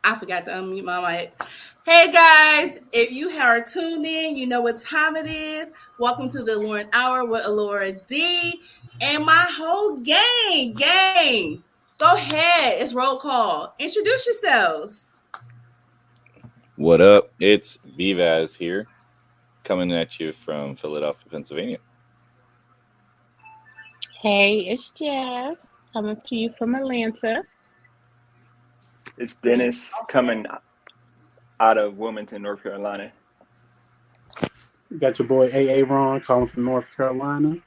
I forgot to unmute my mic. Hey guys, if you are tuned in, you know what time it is. Welcome to the Lauren Hour with Alora D and my whole gang. Go ahead, it's roll call. Introduce yourselves. What up? It's Bivaz here, coming at you from Philadelphia, Pennsylvania. Hey, it's Jazz coming to you from Atlanta. It's Dennis coming out of Wilmington, North Carolina. You got your boy AA Ron calling from North Carolina.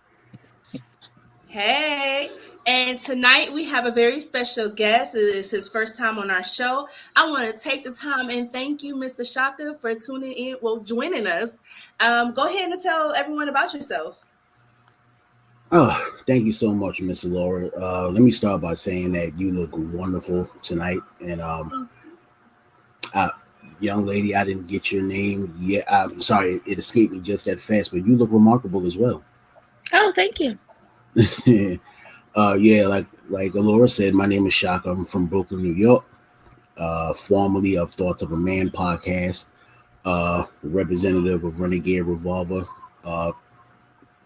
Hey, and tonight we have a very special guest. It is his first time on our show. I want to take the time and thank you, Mr. Shaka, for tuning in, joining us. Go ahead and tell everyone about yourself. Oh, thank you so much, Miss Laura. Let me start by saying that you look wonderful tonight. And young lady, I didn't get your name yet. I'm sorry, it escaped me just that fast, but you look remarkable as well. Oh, thank you. Yeah, like Laura said, my name is Shaka. I'm from Brooklyn, New York. Formerly of Thoughts of a Man podcast, representative of Renegade Revolver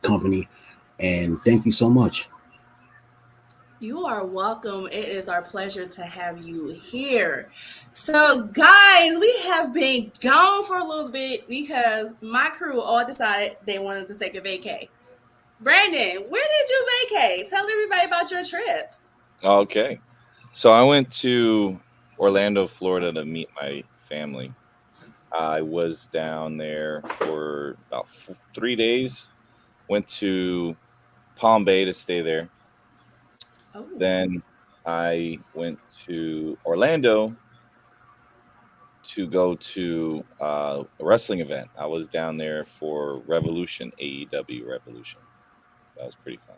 company. And thank you so much. You are welcome. It is our pleasure to have you here. So, guys, we have been gone for a little bit because my crew all decided they wanted to take a vacay. Brandon, where did you vacay? Tell everybody about your trip. Okay. So I went to Orlando, Florida to meet my family. I was down there for about 3 days. Went to Palm Bay to stay there. Oh. Then I went to Orlando to go to a wrestling event. I was down there for Revolution, AEW Revolution. That was pretty fun.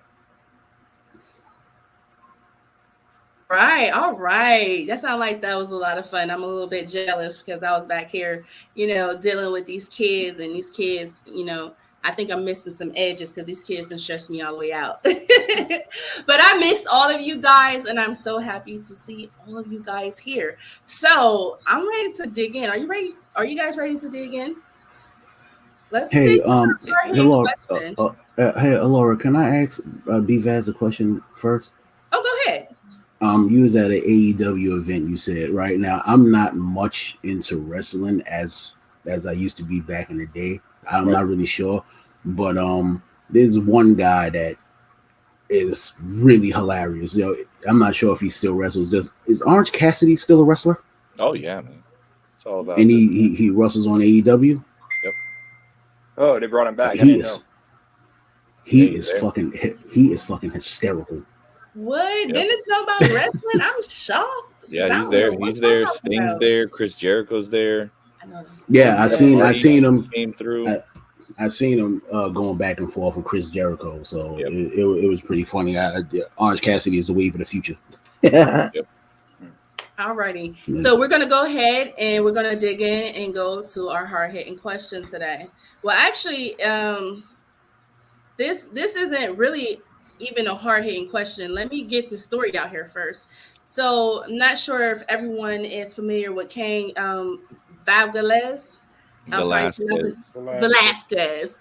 All right. That sounds like that was a lot of fun. I'm a little bit jealous because I was back here, dealing with these kids, and these kids, I think I'm missing some edges because these kids done stress me all the way out. But I missed all of you guys, and I'm so happy to see all of you guys here. So I'm ready to dig in. Are you ready? Are you guys ready to dig in? Let's dig in. Hey, Laura, can I ask D-Vaz a question first? Oh, go ahead. You was at an AEW event, you said, right? Now, I'm not much into wrestling as I used to be back in the day. I'm not really sure. But there's one guy that is really hilarious. I'm not sure if he still wrestles. Is Orange Cassidy still a wrestler? Oh yeah, man. It's all about. And he wrestles on AEW. Yep. Oh, they brought him back. He is fucking hysterical. What? Yep. Dennis know about wrestling? I'm shocked. Yeah, he's there. He's there. Sting's there. Chris Jericho's there. I know. Yeah, I seen him. Came through. I seen him going back and forth with Chris Jericho, so yep. it was pretty funny. Orange Cassidy is the wave of the future. Yep. Alrighty, so we're gonna go ahead and we're gonna dig in and go to our hard-hitting question today. Well, actually, this isn't really even a hard-hitting question. Let me get the story out here first. So I'm not sure if everyone is familiar with Cain Velasquez.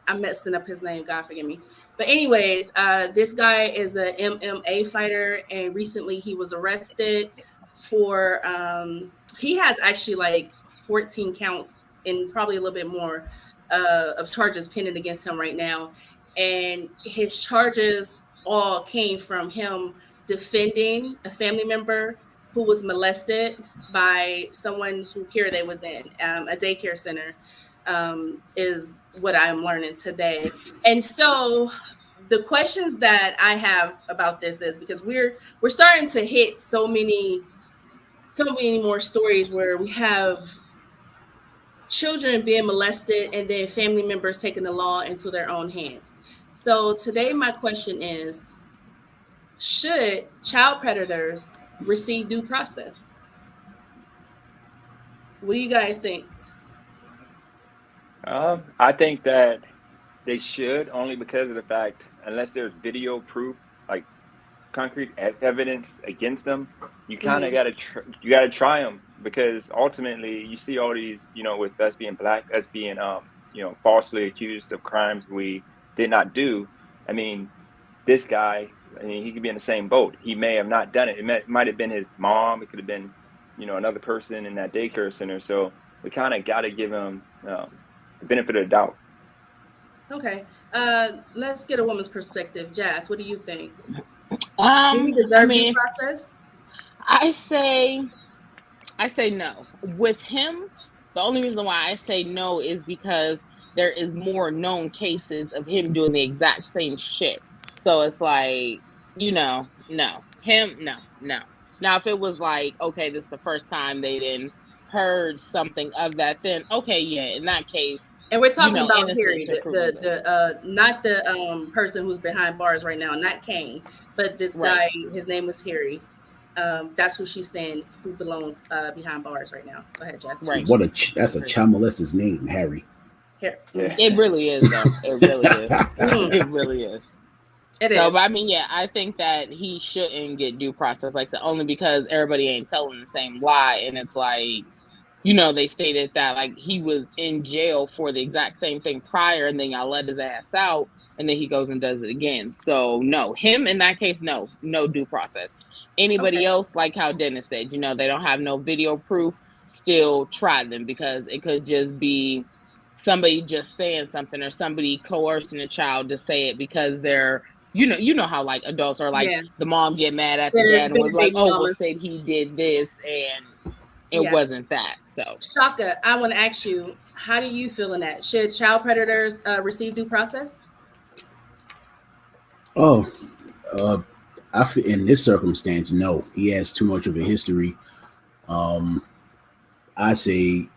I'm messing up his name. God forgive me. But anyways, this guy is an MMA fighter, and recently he was arrested for he has actually like 14 counts and probably a little bit more of charges pending against him right now. And his charges all came from him defending a family member who was molested by someone whose care they was in, a daycare center, is what I'm learning today. And so the questions that I have about this is because we're starting to hit so many more stories where we have children being molested and then family members taking the law into their own hands. So today my question is, should child predators receive due process? What do you guys think? I think that they should, only because of the fact, unless there's video proof, like concrete evidence against them, you kind of gotta try them because ultimately you see all these, with us being black, us being, falsely accused of crimes we did not do. I mean, this guy, he could be in the same boat. He may have not done it. It might have been his mom. It could have been, another person in that daycare center. So we kind of got to give him the benefit of the doubt. Okay. Let's get a woman's perspective. Jazz, what do you think? Do he I deserve due mean, process? I say no. With him, the only reason why I say no is because there is more known cases of him doing the exact same shit. So it's like, no. Him, no. Now, if it was like, okay, this is the first time they didn't heard something of that, then okay, yeah, in that case. And we're talking about innocent Harry, to proven not the person who's behind bars right now, not Kane, but this guy. His name was Harry. That's who she's saying who belongs behind bars right now. Go ahead, Jess. Right. That's a child molester's name, Harry. Here. It really is, though. It really is. It really is. It is. So, but I mean, yeah, I think that he shouldn't get due process, like I said, only because everybody ain't telling the same lie, and it's like, they stated that like he was in jail for the exact same thing prior, and then y'all let his ass out, and then he goes and does it again. So no, him in that case, no due process. Anybody else, like how Dennis said, they don't have no video proof, still try them, because it could just be somebody just saying something or somebody coercing a child to say it because they're, you know how like adults are like, the mom get mad at the dad and was like, said he did this and it wasn't that. So Shaka, I want to ask you, how do you feel in that? Should child predators receive due process? In this circumstance, no. He has too much of a history. I say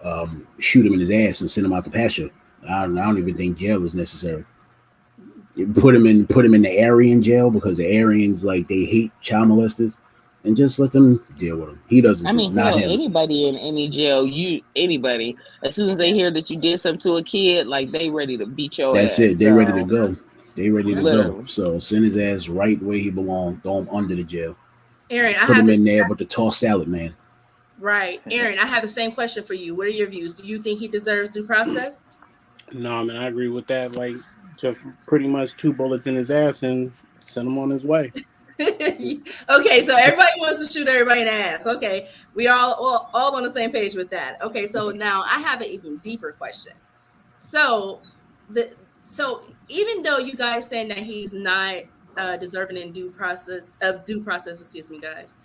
shoot him in his ass and send him out to pasture. I don't even think jail is necessary. Put him in the Aryan jail, because the Aryans, like, they hate child molesters, and just let them deal with him. He doesn't. I mean, not him. Anybody in any jail, anybody, as soon as they hear that you did something to a kid, like, they ready to beat your ass. That's it. They're ready to go. They ready to Literally. go. So send his ass right where he belongs. Throw him under the jail. Aaron, Put him in there with the tossed salad, man. Right. Aaron, I have the same question for you. What are your views? Do you think he deserves due process? No, man, I agree with that. Like, just pretty much 2 bullets in his ass and send him on his way. Okay, so everybody wants to shoot everybody in the ass. Okay, we are all on the same page with that. Okay, so now I have an even deeper question. So even though you guys saying that he's not deserving in due process, excuse me, guys.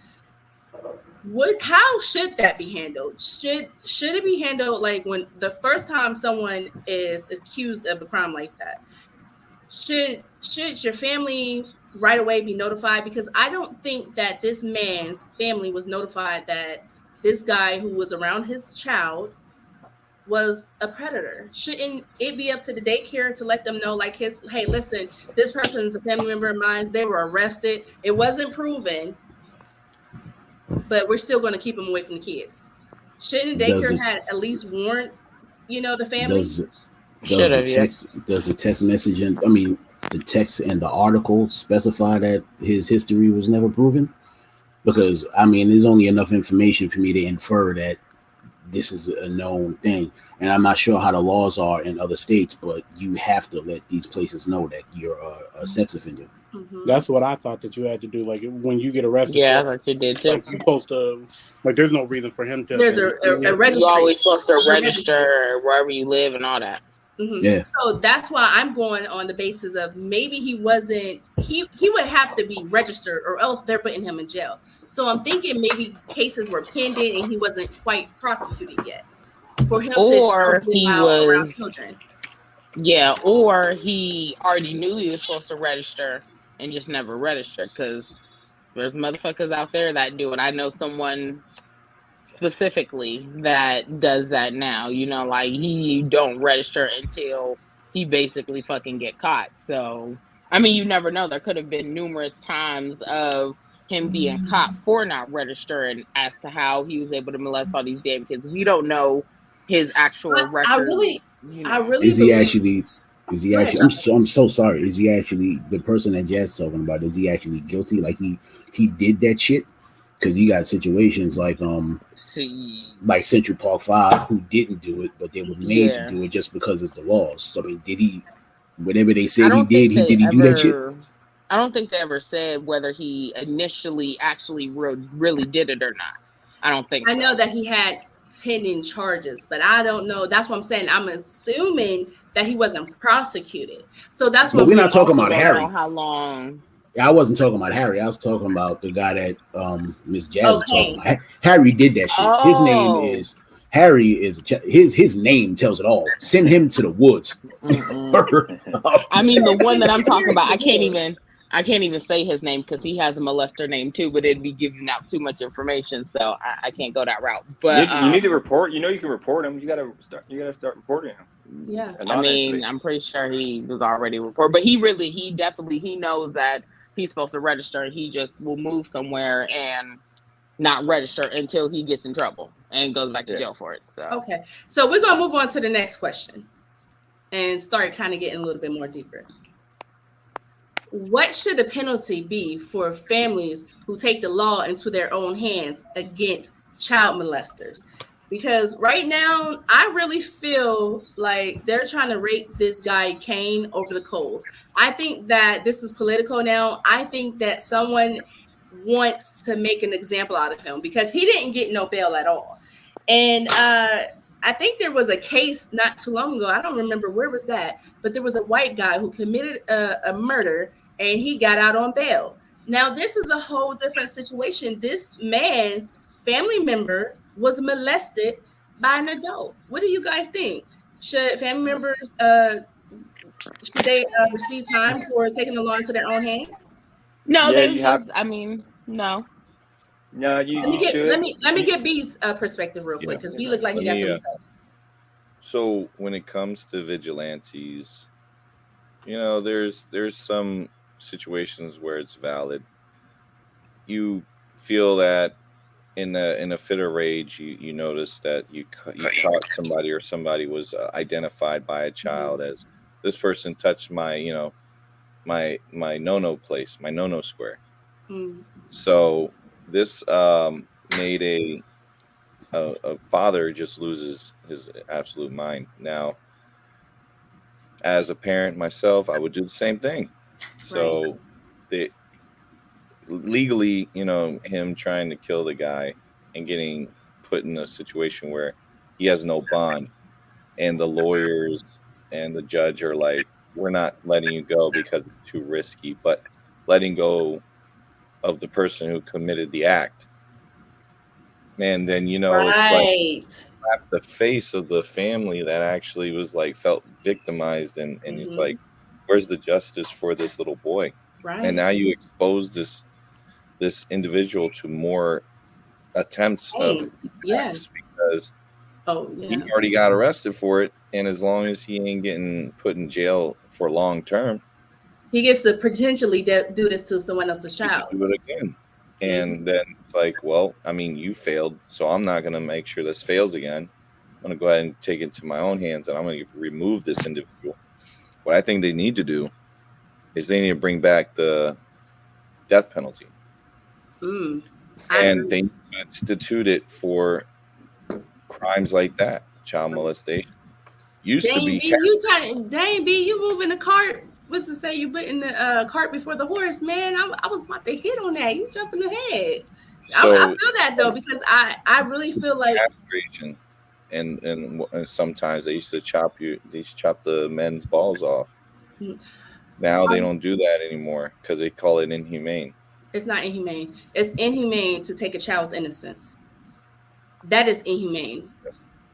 How should that be handled? Should it be handled like when the first time someone is accused of a crime like that? Should your family right away be notified? Because I don't think that this man's family was notified that this guy who was around his child was a predator. Shouldn't it be up to the daycare to let them know, like, hey, listen, this person's a family member of mine. They were arrested. It wasn't proven, but we're still going to keep them away from the kids. Shouldn't daycare had at least warrant, the family? Does the text message and the text and the article specify that his history was never proven? Because there's only enough information for me to infer that this is a known thing, and I'm not sure how the laws are in other states, but you have to let these places know that you're a sex offender. Mm-hmm. That's what I thought that you had to do. Like, when you get arrested, I thought you did too. Like, you're supposed to, like, there's no reason for him to. There's a registry. You're always supposed to register wherever you live and all that. Mm-hmm. Yeah. So that's why I'm going on the basis of maybe he wasn't. He would have to be registered, or else they're putting him in jail. So I'm thinking maybe cases were pending and he wasn't quite prosecuted yet. For him or to he was around children. Yeah, or he already knew he was supposed to register and just never registered, because there's motherfuckers out there that do it. I know someone specifically that does that now. Like, he don't register until he basically fucking get caught. So, you never know. There could have been numerous times of him being caught for not registering as to how he was able to molest all these damn kids. We don't know his actual record. I really is he actually I'm so sorry. Is he actually the person that Jazz is talking about? Is he actually guilty? Like, he did that shit? because you got situations like Central Park 5 who didn't do it, but they were made to do it just because it's the laws. So I mean, did he? Whatever they said he did, did he do that shit? I don't think they ever said whether he initially actually really did it or not. I don't think. I know that he had pending charges, but I don't know. That's what I'm saying. I'm assuming that he wasn't prosecuted. So that's what we're not talking about Harry. How long? I wasn't talking about Harry. I was talking about the guy that Miss Jazz was talking about. Harry did that shit. His name is Harry. His name tells it all. Send him to the woods. I mean, the one that I'm talking about, I can't even say his name because he has a molester name too, but it'd be giving out too much information, so I can't go that route. But you need to report. You know, you can report him. You gotta start reporting him. Yeah, I mean, I'm pretty sure he was already reported, but he definitely knows that he's supposed to register, and he just will move somewhere and not register until he gets in trouble and goes back to jail for it. So okay, so we're gonna move on to the next question and start kind of getting a little bit more deeper. What should the penalty be for families who take the law into their own hands against child molesters? Because right now, I really feel like they're trying to rake this guy Kane over the coals. I think that this is political now. I think that someone wants to make an example out of him because he didn't get no bail at all. And I think there was a case not too long ago. I don't remember where was that, but there was a white guy who committed a murder and he got out on bail. Now, this is a whole different situation. This man's family member was molested by an adult. What do you guys think? Should family members should they receive time for taking the law into their own hands? No, I mean, no. No, you should. Let me get B's perspective real quick because he looked like he got something to say. So when it comes to vigilantes, you know, there's some situations where it's valid. You feel that in a fit of rage, you notice that you caught somebody or somebody was identified by a child as this person touched my my no-no place, my no-no square. So this made a father just loses his absolute mind. Now, as a parent myself, I would do the same thing. So legally, you know, him trying to kill the guy and getting put in a situation where he has no bond, and the lawyers and the judge are like, we're not letting you go because it's too risky, but letting go of the person who committed the act. And then, you know, it's like the face of the family that actually was like felt victimized, and it's like, where's the justice for this little boy? Right. And now you expose this individual to more attempts of acts because he already got arrested for it, and as long as he ain't getting put in jail for long term, he gets to potentially do this to someone else's child. Do it again. And then it's like, well, I mean, you failed, so I'm not going to make sure this fails again. I'm going to go ahead and take it into my own hands, and I'm going to remove this individual. What I think they need to do is they need to bring back the death penalty. And they need to institute it for crimes like that, child molestation. Used to be. You moving the cart. What's to say you putting the cart before the horse, man? I was about to hit on that. You jumping ahead. So, I feel that though, because I really feel like castration, and sometimes they used to chop the men's balls off. Now they don't do that anymore because they call it inhumane. It's not inhumane. It's inhumane to take a child's innocence. That is inhumane.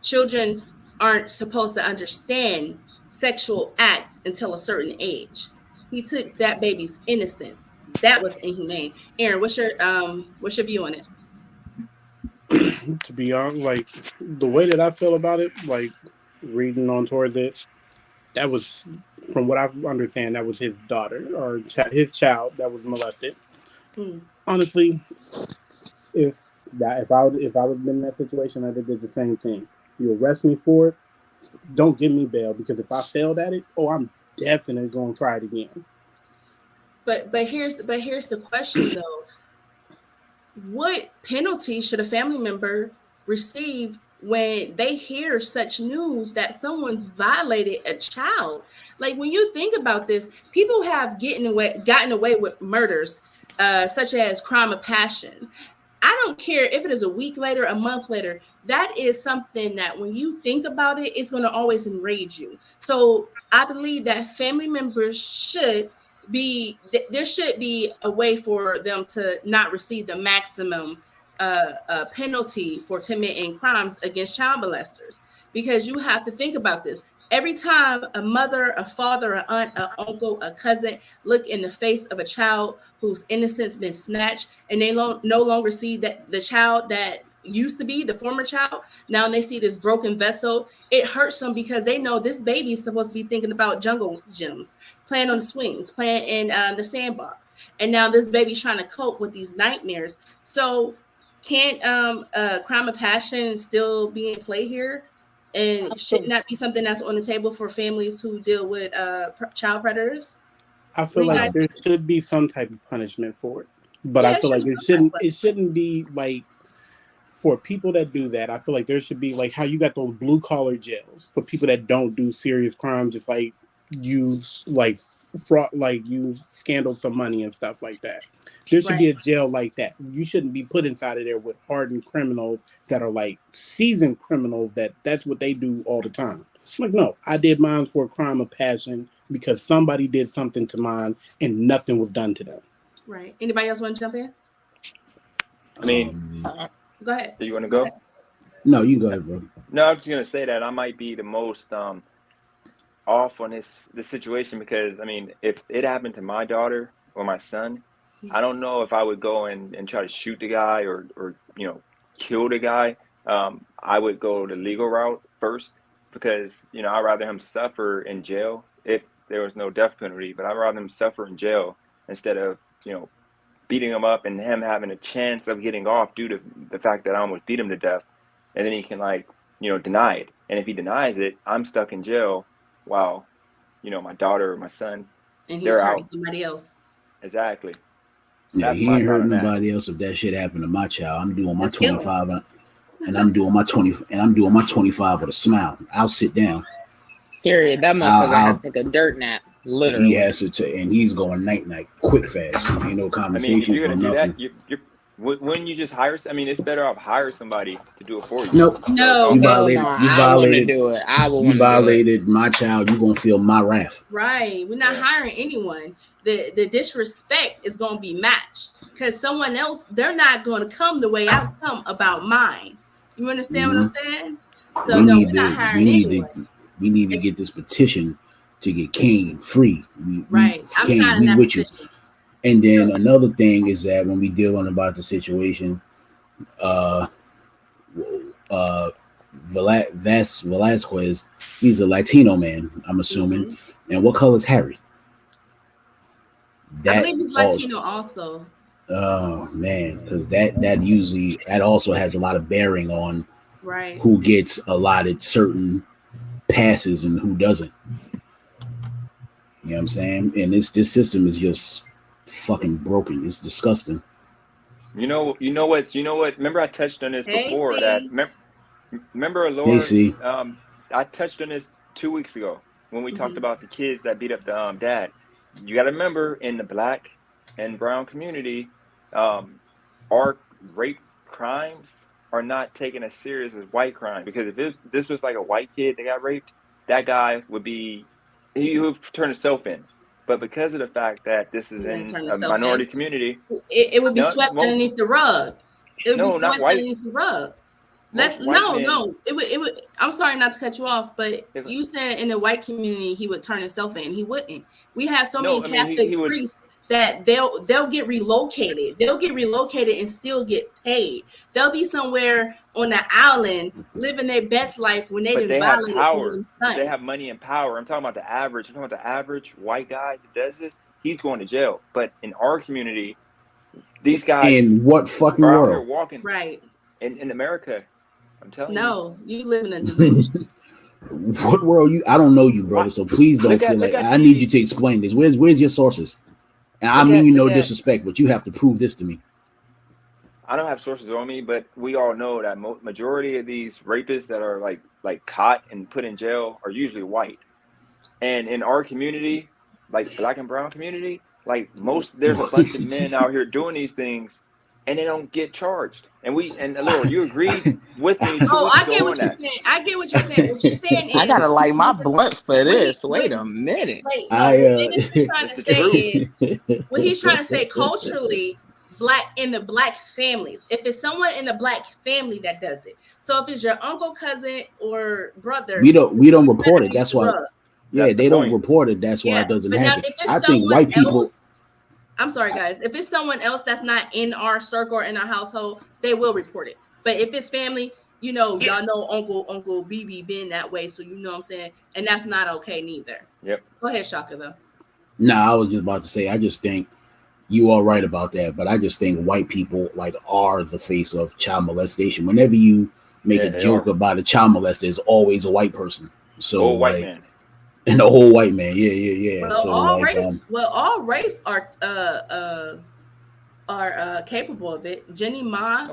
Children aren't supposed to understand sexual acts until a certain age. He took that baby's innocence. That was inhumane. Aaron, what's your view on it? To be honest, like the way that I feel about it, like reading on towards it, that was, from what I understand, that was his daughter or his child that was molested. Honestly, if I would have been in that situation, I'd have did the same thing. You arrest me for it, don't give me bail, because if I failed at it, I'm definitely going to try it again. But here's the question though. what penalty should a family member receive when they hear such news that someone's violated a child? Like, when you think about this, people have gotten away with murders, such as crime of passion. I don't care if it is a week later, a month later. That is something that when you think about it, it's going to always enrage you. So I believe that family members there should be a way for them to not receive the maximum penalty for committing crimes against child molesters, because you have to think about this. Every time a mother, a father, an aunt, an uncle, a cousin look in the face of a child whose innocence been snatched, and they no longer see that the child that used to be the former child, now they see this broken vessel, it hurts them, because they know this baby is supposed to be thinking about jungle gyms, playing on the swings, playing in the sandbox, and now this baby's trying to cope with these nightmares. So can't crime of passion still be in play here? And shouldn't that be something that's on the table for families who deal with child predators? I feel like there should be some type of punishment for it, but I feel like it shouldn't be like, for people that do that. I feel like there should be like how you got those blue collar jails for people that don't do serious crimes, just like you like fraud, like you scandal some money and stuff like that. There should be a jail like that. You shouldn't be put inside of there with hardened criminals that are like seasoned criminals that's what they do all the time. I'm like, no, I did mine for a crime of passion because somebody did something to mine and nothing was done to them. Right. Anybody else want to jump in? I mean, go ahead. Do you want to go? No, you go ahead, bro. No, I was just gonna say that I might be the most off on this situation, because I mean, if it happened to my daughter or my son, I don't know if I would go and try to shoot the guy or kill the guy. I would go the legal route first, because I'd rather him suffer in jail if there was no death penalty, but I'd rather him suffer in jail instead of beating him up and him having a chance of getting off due to the fact that I almost beat him to death, and then he can deny it. And if he denies it, I'm stuck in jail while my daughter or my son, and he's hurting somebody else. Exactly. Yeah, he ain't hurting nobody else. If that shit happened to my child, I'm doing my 25 and I'm doing my 25 with a smile. I'll sit down. Period. That motherfucker has to take a dirt nap. Literally. He has to, and he's going night quick fast. Ain't no conversations. I mean, if you're gonna do nothing. That, wouldn't you just hire? I mean, it's better off hire somebody to do it for you. Nope. No. You violated. I want to do it. You violated my child. You're gonna feel my wrath. Right. We're not hiring anyone. The disrespect is gonna be matched, because someone else, they're not gonna come the way I come about mine. You understand what I'm saying? So we're not hiring anyone. We need to get this petition to get Kane free. I'm signing that petition. And then another thing is that when we dealing about the situation, Velasquez, he's a Latino man, I'm assuming. Mm-hmm. And what color is Harry? I believe he's Latino also. Oh man, because that also has a lot of bearing on who gets allotted certain passes and who doesn't. You know what I'm saying? And this system is just fucking broken. It's disgusting. You know what? Remember I touched on this before. Remember, Laura? I touched on this 2 weeks ago when we talked about the kids that beat up the dad. You got to remember, in the black and brown community, our rape crimes are not taken as serious as white crime. Because if this was like a white kid that got raped, that guy would turn himself in. But because of the fact that this is in a minority community, it would be swept underneath the rug. It would be swept underneath the rug. It would. I'm sorry not to cut you off, but you said in the white community he would turn himself in. He wouldn't. We have so many Catholic priests that they'll get relocated. They'll get relocated and still get paid. They'll be somewhere on the island living their best life when they didn't violate power. They have money and power. I'm talking about the average. I'm talking about the average white guy that does this. He's going to jail. But in our community, these guys in what fucking world? Walking right in America. I'm telling you. No, you live in a delusion. What world? I don't know you, brother. So please don't feel like I need you to explain this. Where's your sources? And I mean no disrespect, but you have to prove this to me. I don't have sources on me, but we all know that majority of these rapists that are like caught and put in jail are usually white. And in our community, like black and brown community, like there's a bunch of men out here doing these things, and they don't get charged. And Laura, you agreed with me 2 Oh, weeks I ago get on what you're that. saying. I get what you're saying. What you're saying is I gotta light my blunt for this. Wait a what minute. Dennis is trying It's to the say truth. is what he's trying to say culturally. In the black families, if it's someone in the black family that does it, so if it's your uncle, cousin, or brother, we don't report it. That's why. Yeah, they don't report it. That's why it doesn't happen. Now, if it's I think white people. I'm sorry, guys. If it's someone else that's not in our circle or in our household, they will report it. But if it's family, y'all know Uncle BB been that way, so you know what I'm saying, and that's not okay neither. Yep. Go ahead, Shaka, though. No, I was just about to say. I just think you are right about that, but I just think white people are the face of child molestation. Whenever you make a joke about a child molester, there's always a white person. So white man. And the whole white man, yeah. Well, so all race are capable of it. Jenny Ma,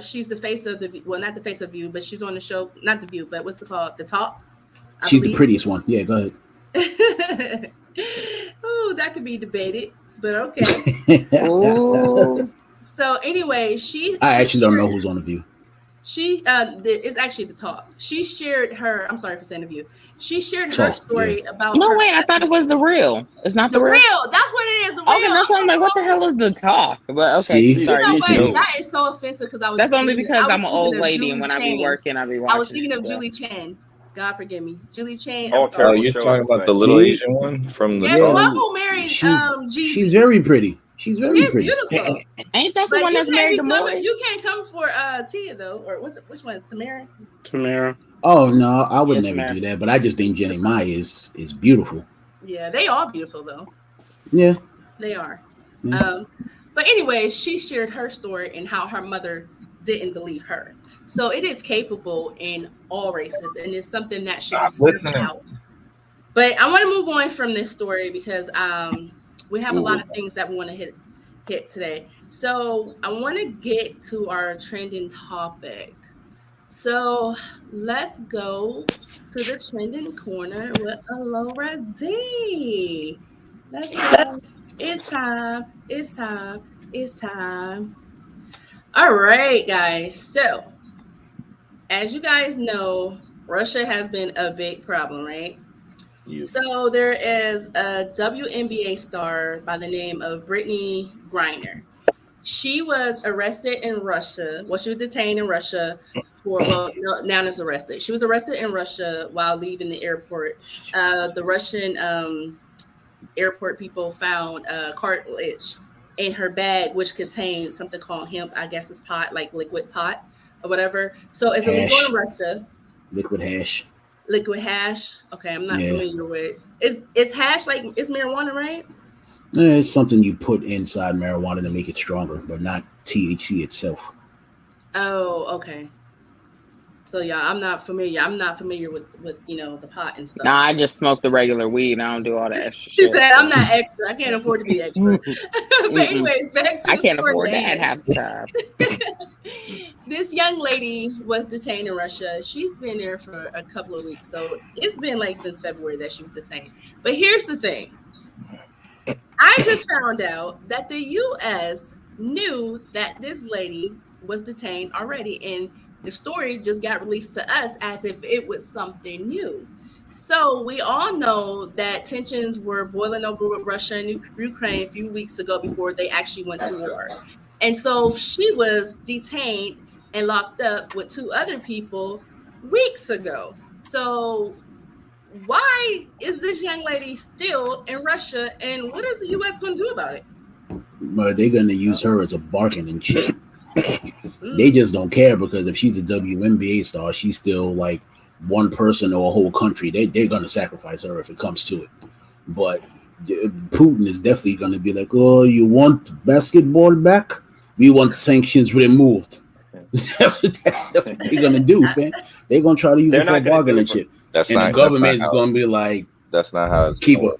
she's the face of not the face of View, but she's on the show, not the View, but what's it called? The Talk. She's the prettiest one. Yeah, go ahead. Oh, that could be debated, but okay. So anyway, I actually don't know who's on the View. She it's actually the Talk. She shared her. I'm sorry for saying the View. She shared her story about. No, wait, I thought it was the Real. It's not the Real. That's what it is. The Real. Okay, that's why I'm like, what the hell is the Talk? But okay, see? sorry. That is so offensive because I was. That's only because I'm an old lady, and when I be working, I be watching. I was thinking of Julie Chen. God forgive me, Julie Chen. You're talking about the little Asian one from the the one who married She's very pretty. She's very pretty. Beautiful. Ain't that the one that's married to Moy? You can't come for Tia though, or which one? Tamara. Oh no, I would never do that. But I just think Jenny Mai is beautiful. Yeah, they are beautiful though. Yeah, they are. Yeah. But anyway, she shared her story and how her mother didn't believe her. So it is capable in all races, and it's something that should be spoken out. But I want to move on from this story because we have a lot of things that we want to hit today. So I want to get to our trending topic. So let's go to the trending corner with Laura D. Let's go. It's time. All right, guys. So as you guys know, Russia has been a big problem, right? Yes. So there is a WNBA star by the name of Brittany Griner. She was arrested in Russia. Well, she was detained in Russia now is arrested. She was arrested in Russia while leaving the airport. The Russian airport people found cartilage in her bag, which contained something called hemp. I guess it's pot, like liquid pot or whatever. So it's illegal in Russia. Liquid hash. Okay, I'm not familiar with. Is hash like it's marijuana, right? It's something you put inside marijuana to make it stronger, but not THC itself. Oh, okay. So yeah, I'm not familiar with the pot and stuff. Nah, I just smoke the regular weed. I don't do all the extra she shit. said I'm not extra. I can't afford to be extra. But anyways, back to I can't afford that half the time. This young lady was detained in Russia. She's been there for a couple of weeks. So it's been since February that she was detained. But here's the thing. I just found out that the U.S. knew that this lady was detained already, and the story just got released to us as if it was something new. So we all know that tensions were boiling over with Russia and Ukraine a few weeks ago before they actually went to war. And so she was detained and locked up with two other people weeks ago. So why is this young lady still in Russia, and what is the U.S. going to do about it? Well, they're going to use her as a bargaining chip. They just don't care because if she's a WNBA star, she's still like one person or a whole country. They're going to sacrifice her if it comes to it. But Putin is definitely going to be like, oh, you want basketball back? We want sanctions removed. That's what they're going to do, man. They're going to try to use it for a bargaining chip. That's and not, the government is going to be like, that's not how it's keep her.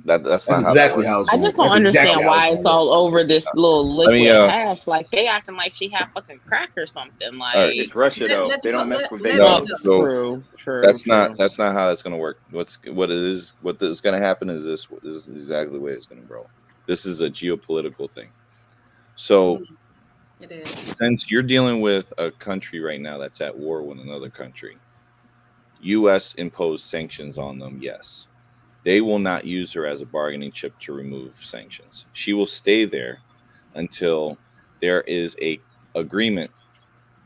That's not exactly how it's I going. just don't That's understand exactly how why it's all over this little liquid hash. Like they acting like she had fucking crack or something. Like it's Russia though. They don't mess with they No, true. That's not how it's gonna work. What is gonna happen is this is exactly the way it's gonna roll. This is a geopolitical thing. So it is. Since you're dealing with a country right now that's at war with another country, US imposed sanctions on them, yes. They will not use her as a bargaining chip to remove sanctions. She will stay there until there is a agreement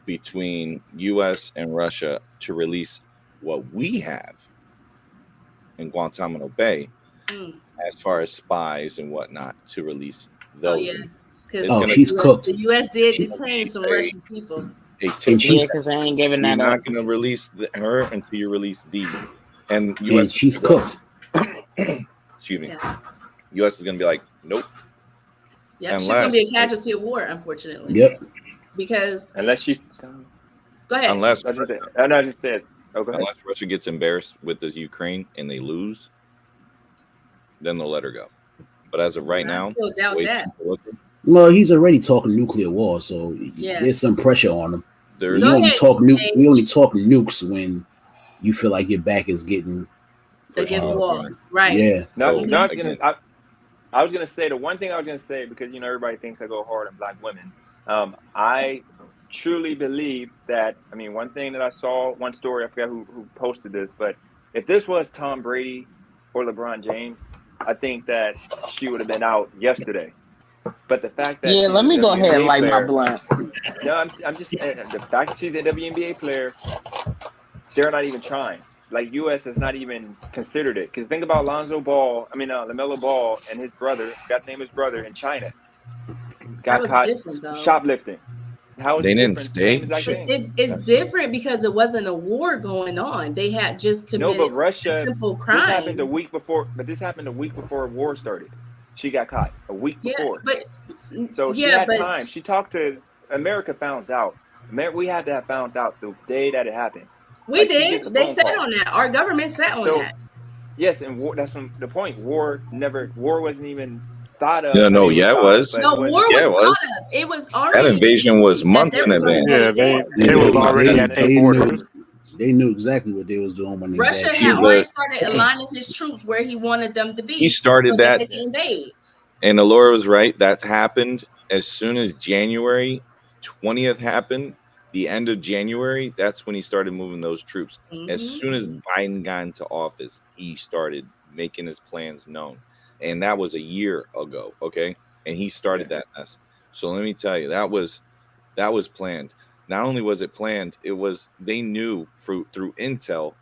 between US and Russia to release what we have in Guantanamo Bay as far as spies and whatnot to release those. She's cooked. The US did detain some Russian people. Because they ain't giving that You're up. not going to release her until you release these. And US she's cooked. Excuse me. US is going to be like, nope. Yep, she's going to be a casualty of war, unfortunately. Yep. Because unless she's go ahead. Unless unless Russia gets embarrassed with the Ukraine and they lose, then they'll let her go. But as of right now, still doubt that. Well, he's already talking nuclear war, so there's some pressure on him. We only talk nukes when you feel like your back is getting against the wall, right? Yeah. I was gonna say the one thing I was gonna say, because everybody thinks I go hard on black women. I truly believe that. I mean, one thing that I saw, one story, I forgot who posted this, but if this was Tom Brady or LeBron James, I think that she would have been out yesterday. But the fact that let me go ahead and light my blunt. No, I'm just saying the fact that she's a WNBA player, they're not even trying. Like US has not even considered it. Because think about LaMelo Ball and his brother. Got to name his brother in China. Got caught shoplifting. How is they it didn't different? stay. It's different because it wasn't a war going on. They had just committed a simple crime. This happened a week before. But this happened a week before war started. She got caught a week before. So she had time. She talked to America. Found out. We had to have found out the day that it happened. We did. They sat on that. Our government sat on that. Yes, and war, that's the point. War wasn't even thought of. It was. No, war was thought of. It was already. That invasion was months in advance. Yeah, they was already at their borders. They knew exactly what they was doing when they Russia had already started aligning his troops where he wanted them to be. He started that. And Alora was right. That's happened as soon as January 20th happened. The end of January, that's when he started moving those troops. As soon as Biden got into office, he started making his plans known. And that was a year ago, okay? And he started that mess. So let me tell you, that was planned. Not only was it planned, it was they knew through intel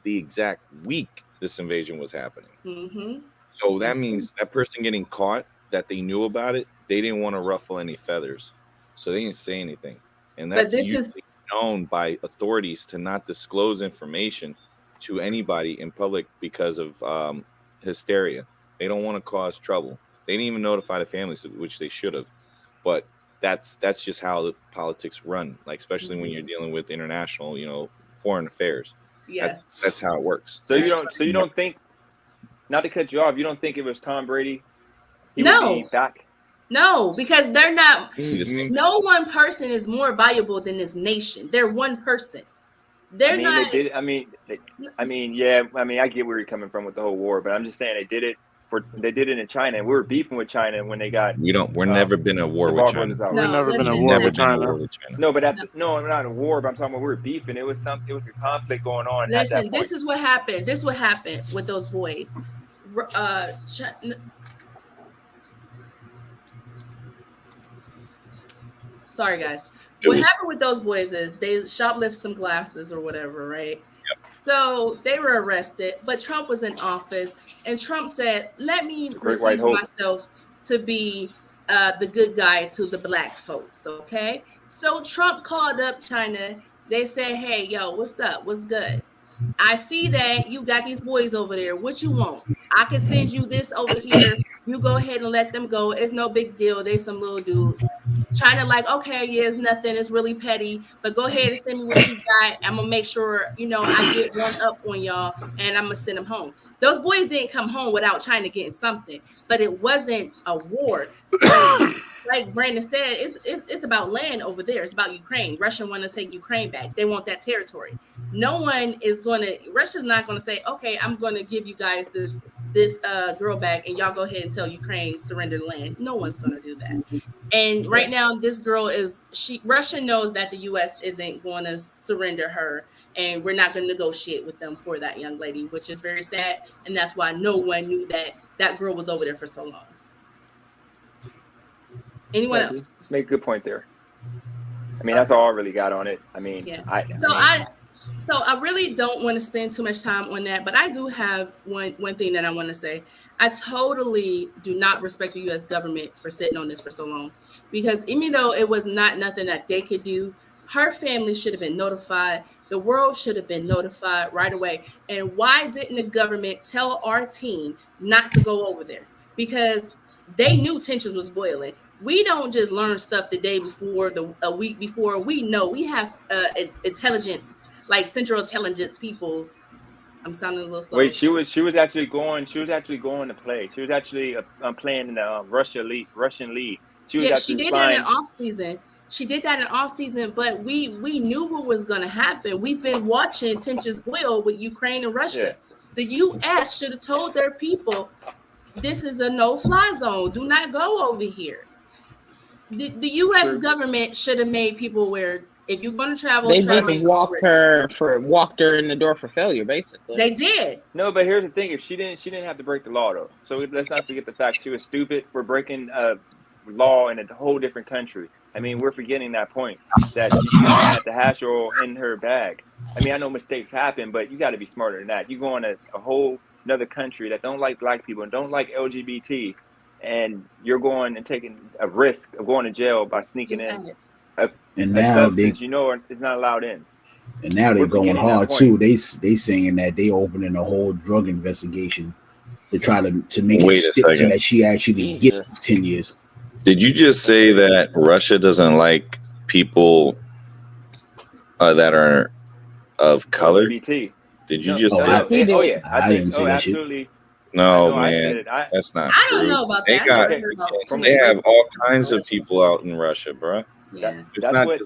the exact week this invasion was happening. So that means that person getting caught, that they knew about it, they didn't want to ruffle any feathers. So they didn't say anything. And that's usually known by authorities to not disclose information to anybody in public because of hysteria. They don't want to cause trouble. They didn't even notify the families, which they should have. But that's just how the politics run, like especially when you're dealing with international, foreign affairs. Yes, that's how it works. So you don't think, not to cut you off, you don't think if it was Tom Brady, he would be back? No, because they're not. No one person is more valuable than this nation. They're one person. They're not. They did. I get where you're coming from with the whole war, but I'm just saying they did it in China, and we were beefing with China when they got. We're never been at war with China. We've never been at war with China. No, but not a war. But I'm talking about we were beefing. It was a conflict going on. Listen, this is what happened. This is what happened with those boys. Sorry, guys. What happened with those boys is they shoplift some glasses or whatever, right? Yep. So they were arrested, but Trump was in office, and Trump said, "Let me receive myself to be the good guy to the black folks." Okay. So Trump called up China. They said, "Hey, yo, what's up? What's good? I see that you got these boys over there. What you want? I can send you this over here. You go ahead and let them go. It's no big deal. They some little dudes." China like, okay, yeah, it's nothing. It's really petty, but go ahead and send me what you got. I'm gonna make sure, I get one up on y'all, and I'm gonna send them home. Those boys didn't come home without China getting something, but it wasn't a war. Like Brandon said, it's about land over there. It's about Ukraine. Russia want to take Ukraine back. They want that territory. No one is Russia's not going to say, okay, I'm going to give you guys this girl back and y'all go ahead and tell Ukraine surrender the land. No one's going to do that. And right now, this girl Russia knows that the U.S. isn't going to surrender her, and we're not going to negotiate with them for that young lady, which is very sad. And that's why no one knew that girl was over there for so long. Anyone else? Make a good point there. I mean, that's all I really got on it. I mean, yeah. So I really don't want to spend too much time on that, but I do have one thing that I want to say. I totally do not respect the U.S. government for sitting on this for so long, because even though it was not nothing that they could do, her family should have been notified. The world should have been notified right away. And why didn't the government tell our team not to go over there? Because they knew tensions was boiling. We don't just learn stuff the day before, a week before. We know we have intelligence, like central intelligence people. I'm sounding a little slow. Wait, she was actually going to play. She was actually playing in the Russian league. She did that in off season. She did that in off season, but we knew what was going to happen. We've been watching tensions boil with Ukraine and Russia. Yeah. The U.S. should have told their people, this is a no-fly zone. Do not go over here. The U.S. government should have made people aware. If you're going to travel, they just walked her in the door for failure. Basically, they did. No, but here's the thing: if she didn't have to break the law though. So let's not forget the fact she was stupid for breaking law in a whole different country. I mean, we're forgetting that point that she had the hash oil in her bag. I mean, I know mistakes happen, but you got to be smarter than that. You go in a whole another country that don't like black people and don't like LGBT. And you're going and taking a risk of going to jail by sneaking in. And now it's not allowed in. And now they're going hard too. They saying that they opening a whole drug investigation to try to make it stick so that she actually gets 10 years. Did you just say that Russia doesn't like people that are of color? LGBT. Did you just say that? Oh yeah, I didn't say that absolutely. Shit. No, man, that's not I true. don't know about that. They have all kinds of people out in Russia, bro. Yeah. That's what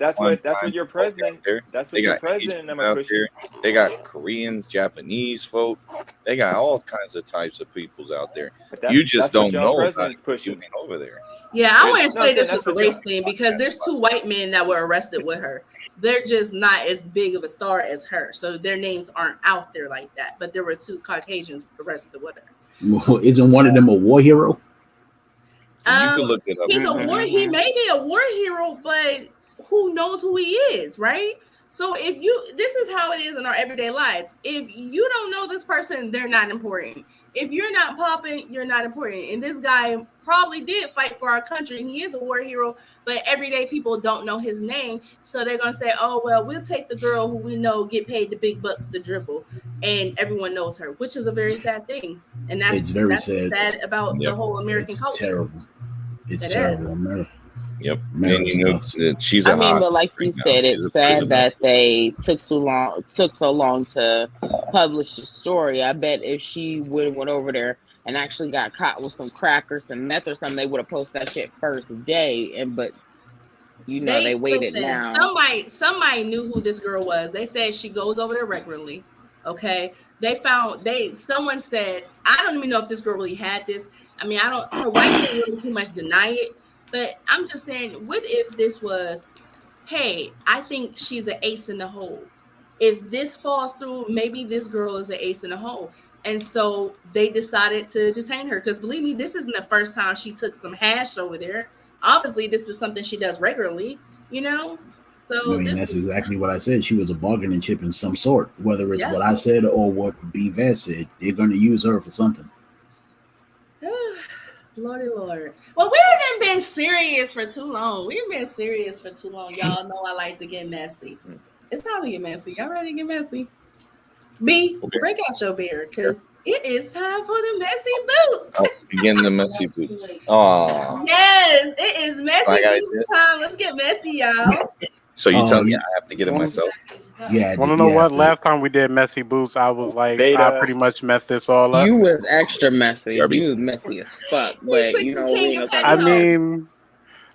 your president. That's what your president out there. They got Koreans, Japanese folk. They got all kinds of types of peoples out there. You just don't know about pushing over there. Yeah, I wouldn't say this was a race thing because there's 2 white men that were arrested with her. They're just not as big of a star as her, so their names aren't out there like that. But there were 2 Caucasians arrested with her. Well, isn't one of them a war hero? You can look it up. He's a war. He may be a war hero, but who knows who he is, right? So this is how it is in our everyday lives. If you don't know this person, they're not important. If you're not popping, you're not important. And this guy probably did fight for our country, and he is a war hero, but everyday people don't know his name. So they're going to say, oh, well, we'll take the girl who we know get paid the big bucks to dribble, and everyone knows her, which is a very sad thing. And that's very sad about the whole American culture. Terrible. It's terrible. Yep. And she's a but like you said, it's sad that they took so long to publish the story. I bet if she would have went over there and actually got caught with some crack or some meth or something, they would have posted that shit first day. But they waited now. Somebody knew who this girl was. They said she goes over there regularly. Okay. Someone said, I don't even know if this girl really had this. I mean, her wife didn't really too much deny it. But I'm just saying, what if this was, hey, I think she's an ace in the hole. If this falls through, maybe this girl is an ace in the hole. And so they decided to detain her. Because believe me, this isn't the first time she took some hash over there. Obviously, this is something she does regularly, So that's exactly what I said. She was a bargaining chip in some sort. Whether it's what I said or what B-Vaz said, they're going to use her for something. Lordy Lord. Well, we haven't been serious for too long. We've been serious for too long. Y'all know I like to get messy. It's time to get messy. Y'all ready to get messy? B, break out your beer because it is time for the messy boots. Begin the messy boots. Oh. Yes, it is messy boots time. Let's get messy, y'all. So you tell me I have to get it myself? Yeah. Want to know what? Last time we did messy boots, I was like, I pretty much messed this all up. You was extra messy. You was messy as fuck. But we ain't gonna talk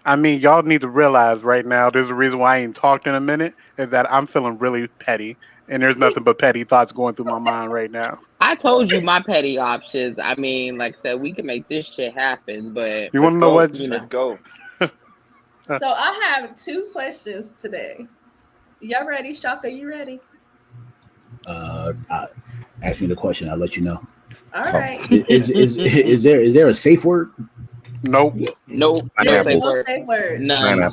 I mean, y'all need to realize right now. There's a reason why I ain't talked in a minute. Is that I'm feeling really petty, and there's nothing but petty thoughts going through my mind right now. I told you my petty options. I mean, like I said, we can make this shit happen. But you want to know what? Let's go. So I have 2 questions today. Y'all ready? Shaka, you ready? Ask me the question. I'll let you know. All right. Is there a safe word? Nope. Nope. No safe word. None. No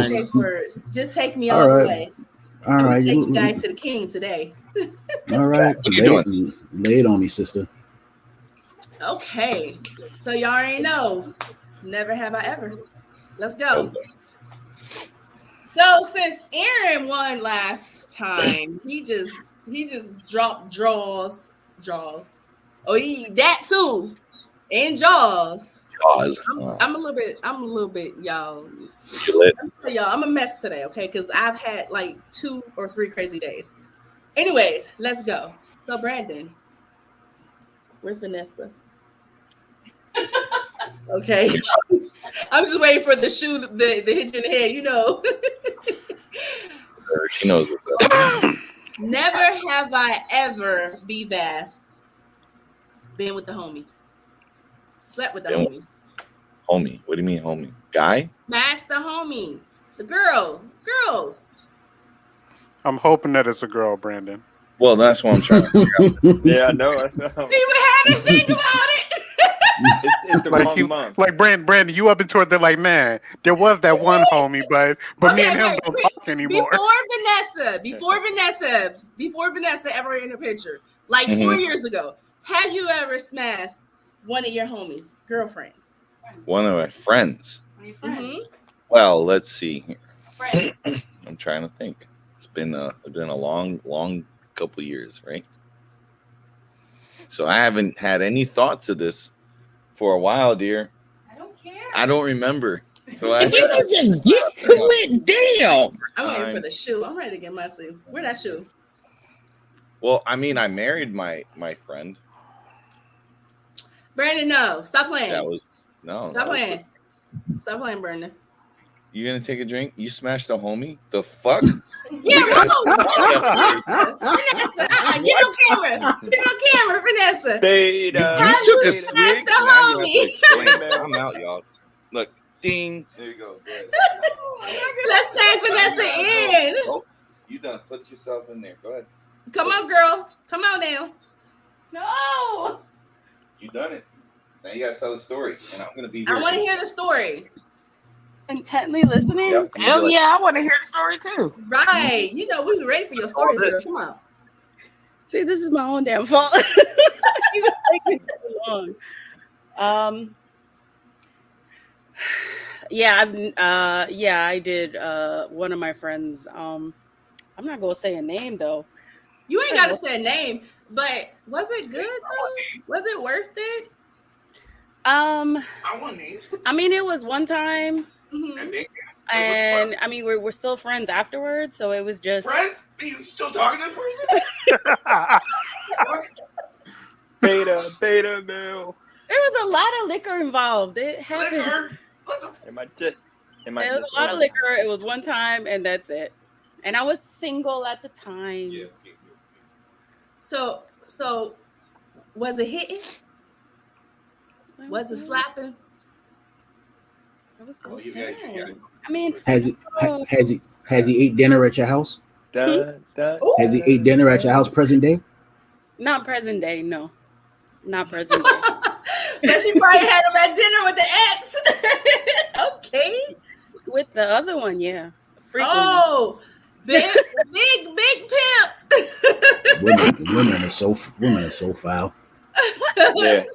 safe words. Just take me all the way. All right. Take you guys to the king today. All right. What you doing? Lay it on me, sister. Okay. So y'all already know. Never have I ever. Let's go. So since Aaron won last time, he just dropped draws. Oh, that too. And jaws. I'm a little bit, y'all. I'm a mess today, okay? Because I've had like 2 or 3 crazy days. Anyways, let's go. So Brandon, where's Vanessa? Okay. I'm just waiting for the shoe, the hitch in the head, you know. She knows what's up. Never have I ever, B-Bass, been with the homie. Slept with the homie. Homie? What do you mean, homie? Guy? Smashed the homie. The girls. I'm hoping that it's a girl, Brandon. Well, that's what I'm trying to figure out. Yeah, I know. People had to think about it. It's the wrong month. Like Brandon, you up and toward there like, man, there was that one homie, but me and him don't talk anymore. Before Vanessa ever in the picture, like 4 years ago, have you ever smashed one of your homies' girlfriends? One of my friends. Mm-hmm. Well, let's see here. I'm trying to think. It's been a long couple years, right? So I haven't had any thoughts of this for a while, dear. I don't care. I don't remember. So if you don't just get to it, damn. I'm waiting for the shoe. I'm ready to get my shoe. Where that shoe? Well, I mean, I married my friend. Brandon, no. Stop playing. Stop playing. Stop playing, Brandon. You gonna take a drink? You smashed a homie? The fuck? Yeah, Vanessa. Get on camera, Vanessa. You took a swig. I'm out, y'all. Look, ding. There you go. Let's tag Vanessa in. Oh, you done put yourself in there. Go ahead. Come on, girl. Come on now. No. You done it. Now you gotta tell the story, and I'm gonna be here. I want to hear the story. Intently listening. Yep, Hell yeah, I want to hear the story too. Right. You know, we were ready for your story, girl. Come on. See, this is my own damn fault. You was taking too long. I did one of my friends. I'm not gonna say a name though. You ain't gotta say a name, but was it good though? Was it worth it? I want names. I mean, it was one time. Mm-hmm. And I mean, we're still friends afterwards, so it was just friends. Are you still talking to this person? Beta Bill. There was a lot of liquor involved. It happened. There was a lot of liquor. It was one time, and that's it. And I was single at the time. Yeah. So was it hitting? Was it slapping? Okay. I mean, has he ate dinner at your house? Has he ate dinner at your house present day? Not present day, no. Not present day. But she probably had him at dinner with the ex. Okay. With the other one, yeah. Frequently. Oh, big pimp. Women are so foul. Yeah.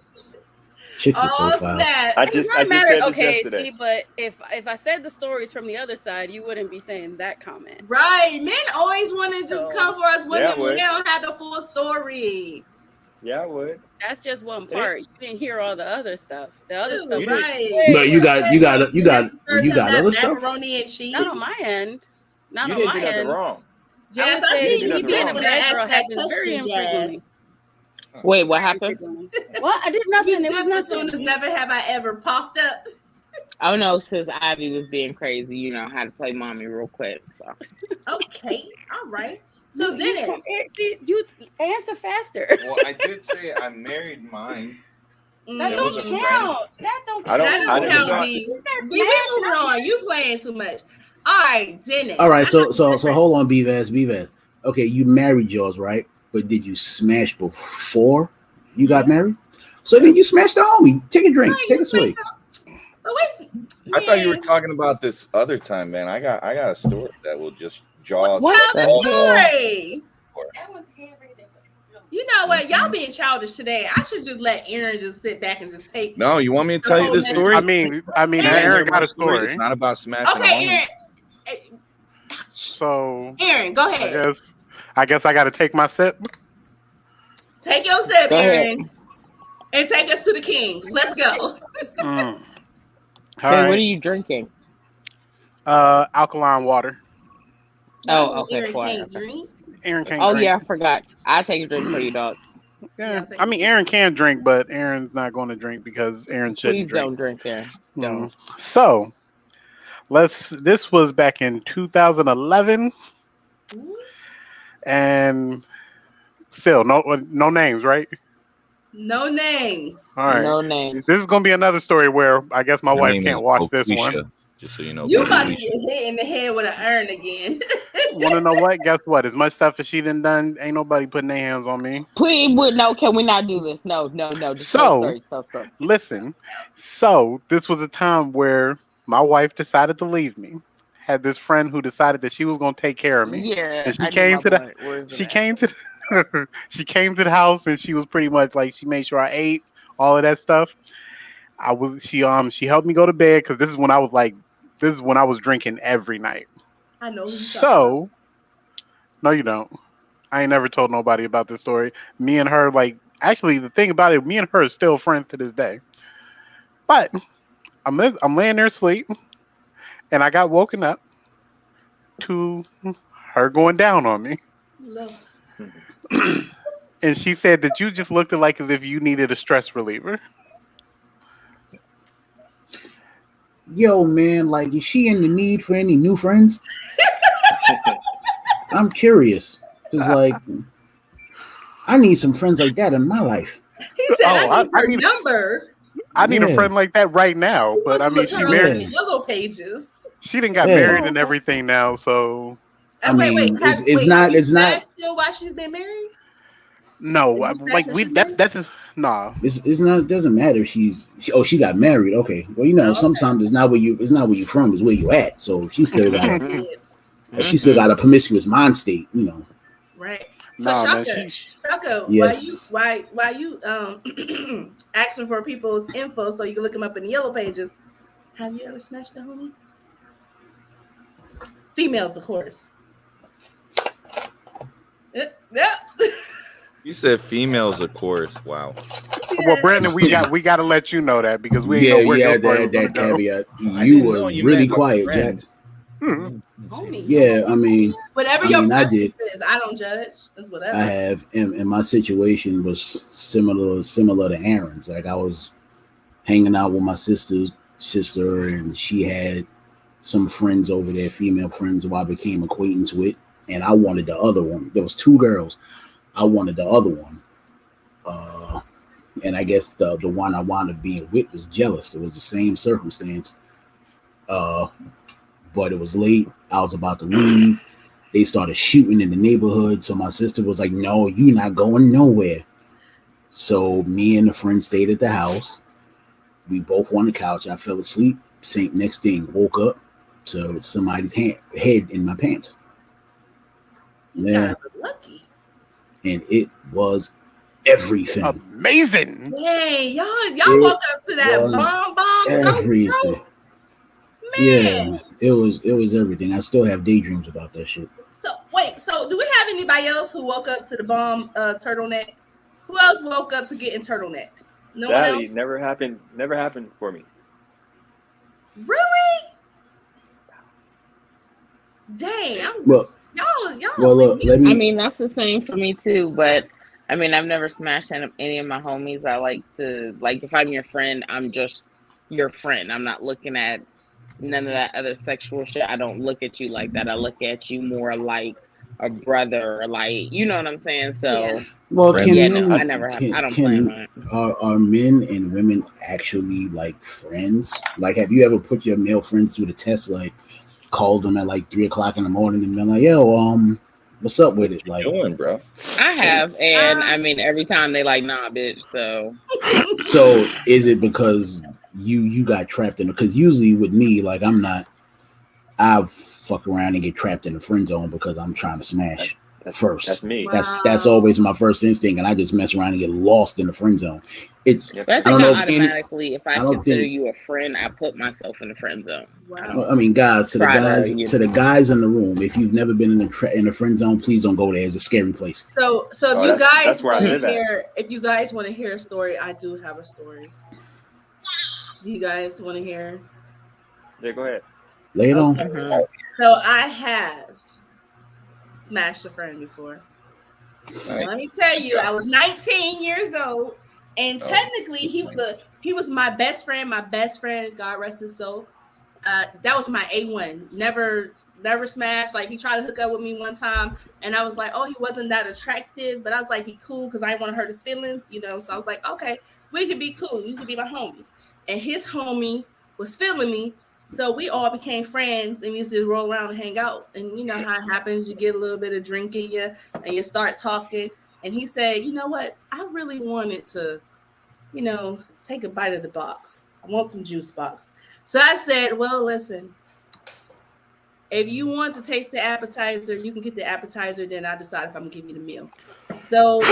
Chicks are so foul. I just said this yesterday. See, but if I said the stories from the other side, you wouldn't be saying that comment. Right. Men always want to just come for us women when they don't have the full story. Yeah, I would. That's just one part. You didn't hear all the other stuff. The other stuff, right? No, you got other stuff. Macaroni and cheese. Not on my end. Not you on didn't my do nothing end. wrong. Jazz, would I say see Speaking you of did drama. when I asked that happens very question, infrequently. Jazz. Wait, what happened? What? I did nothing. It was Just as soon as nothing. never have I ever popped up. Oh no, since Ivy was being crazy, you know, I had to play mommy real quick. So Okay, all right. So You Dennis, you answer faster. Well, I did say I married mine. That It don't was a friend. count. That don't I don't- count. that don't I count, don't- B. You said B, we smash, moving not on. You playing too much. All right, Dennis. All right, so hold on, BVAS. Okay, you married yours, right? But did you smash before you got married? So then you smashed the homie. Take a drink. No, Take you a swig. smashed But wait, I thought you were man, talking about this other time, man. I got a story that will just jaw. What tell the the hell? story. You know what? Y'all being childish today. I should just let Aaron just sit back and just take. No, you want me to tell you this story? I mean, You wanna hear Aaron my got a story. It's not about smashing. Okay, a homie. Aaron. So Aaron, go ahead. I guess I got to take my sip. Take your sip, Go ahead. Aaron, and take us to the king. Let's go. All Wait, right. what are you drinking? Alkaline water. Oh, okay. Aaron Fine. can't drink. Aaron can't Oh drink. yeah, I forgot. I'll take a drink for you, dog. Yeah. I mean, Aaron can drink, but Aaron's not going to drink because Aaron shouldn't Please drink. don't drink there. Don't. So, this was back in 2011, and still no names, right? No names. All right. No names. This is going to be another story where I guess my Her wife name can't is watch this Boquisha, one. just so you know. You about to Boquisha. get hit in the head with an urn again. Want to know what? Guess what? As much stuff as she done, ain't nobody putting their hands on me. Please, no. Can we not do this? No. Just So, tell story. listen. So, this was a time where my wife decided to leave me. Had this friend who decided that she was going to take care of me. Yeah, And she I came knew to my the point. Where's she it at? came to the, she came to the house, and she was pretty much like, she made sure I ate all of that stuff. She helped me go to bed because this is when I was drinking every night. I know who you talking So, no, you don't. I ain't never told nobody about this story. Me and her, actually, the thing about it, me and her are still friends to this day. But I'm laying there asleep, and I got woken up to her going down on me. Lord. And she said that you just looked like as if you needed a stress reliever. Yo, man, like, is she in the need for any new friends? I'm curious. Because, like, I need some friends like that in my life. He said, I need her need- number. I need a Yeah. friend like that right now. But I mean, Look she her married. up in the yellow pages. She done got Yeah. married and everything now. So I mean, it's not still while she's been married. no, Is this like that we she's that's just nah. it's not. It doesn't matter if she got married. Okay, well, you know, Okay. sometimes it's not where you from, it's where you at. So she still got Yeah, she still got a promiscuous mind state, you know. right. So Nah, man, Shaka, Yes. why you asking for people's info so you can look them up in the yellow pages? Have you ever smashed a homie? Females, of course. You said females, of course. Wow. Well, Brandon, we got to let you know that because we ain't know where your story was that gonna go. caveat. I You didn't were know you really meant my quiet, friend. Jack. Homie. Yeah, I mean, Whatever I your mean, I preference did. is, I don't judge. It's whatever. I have, and my situation was similar to Aaron's. Like, I was hanging out with my sister, and she had some friends over there, female friends who I became acquaintance with, and I wanted the other one. There was two girls. I wanted the other one, and I guess the one I wound up being with was jealous. It was the same circumstance, but it was late. I was about to leave. They started shooting in the neighborhood, so my sister was like, "No, you're not going nowhere." So me and a friend stayed at the house. We both on the couch. I fell asleep. Same next thing, woke up to somebody's head in my pants. You Yeah, guys are lucky. and it was everything. Amazing. Dang, y'all It woke up to that was bomb. Everything. Man. Yeah, it was everything. I still have daydreams about that shit. So wait, so do we have anybody else who woke up to the bomb turtleneck? Who else woke up to getting turtleneck? No one Sadly, else? never happened for me. Really? Dang, Well, y'all. well, look, let I me. mean, that's the same for me too. But I mean, I've never smashed any of my homies. I like to like if I'm your friend, I'm just your friend. I'm not looking at none of that other sexual shit. I don't look at you like that. I look at you more like a brother, or like you know what I'm saying. So Well, Friend. yeah, can no, I men never have. I can don't plan can on it. are men and women actually like friends? Like, have you ever put your male friends through the test? Like, called them at like 3 o'clock in the morning and been like, "Yo, what's up with it?" Like, Doing, bro. I have, and I Um, mean, every time they like, nah, bitch. So so is it because you got trapped in? Because usually with me, like, I fuck around and get trapped in the friend zone because I'm trying to smash That's first. me. That's wow. always my first instinct, and I just mess around and get lost in the friend zone. It's Yep. but I I think don't know I if any. automatically, if I I don't consider think. you a friend, I put myself in the friend zone. I Wow. Well, don't I mean, guys, to the try guys, to, you to the know. guys in the room, if you've never been in the friend zone, please don't go there. It's a scary place. So if Oh, you that's guys where I want to live at. hear, if you guys want to hear a story, I do have a story. Do you guys want to hear? Yeah, go ahead. Lay it on. Okay. Mhm. So I have smashed a friend before. Nice. Let me tell you, I was 19 years old, and Oh, technically he was my best friend. My best friend, God rest his soul. That was my A1. Never smashed. Like, he tried to hook up with me one time, and I was like, oh, he wasn't that attractive, but I was like, he cool because I didn't want to hurt his feelings, you know. So I was like, okay, we could be cool. You could be my homie. And his homie was feeling me. So we all became friends, and we used to roll around and hang out. And you know how it happens. You get a little bit of drink in you, and you start talking. And he said, you know what? I really wanted to, you know, take a bite of the box. I want some juice box. So I said, well, listen, if you want to taste the appetizer, you can get the appetizer. Then I decide if I'm going to give you the meal. So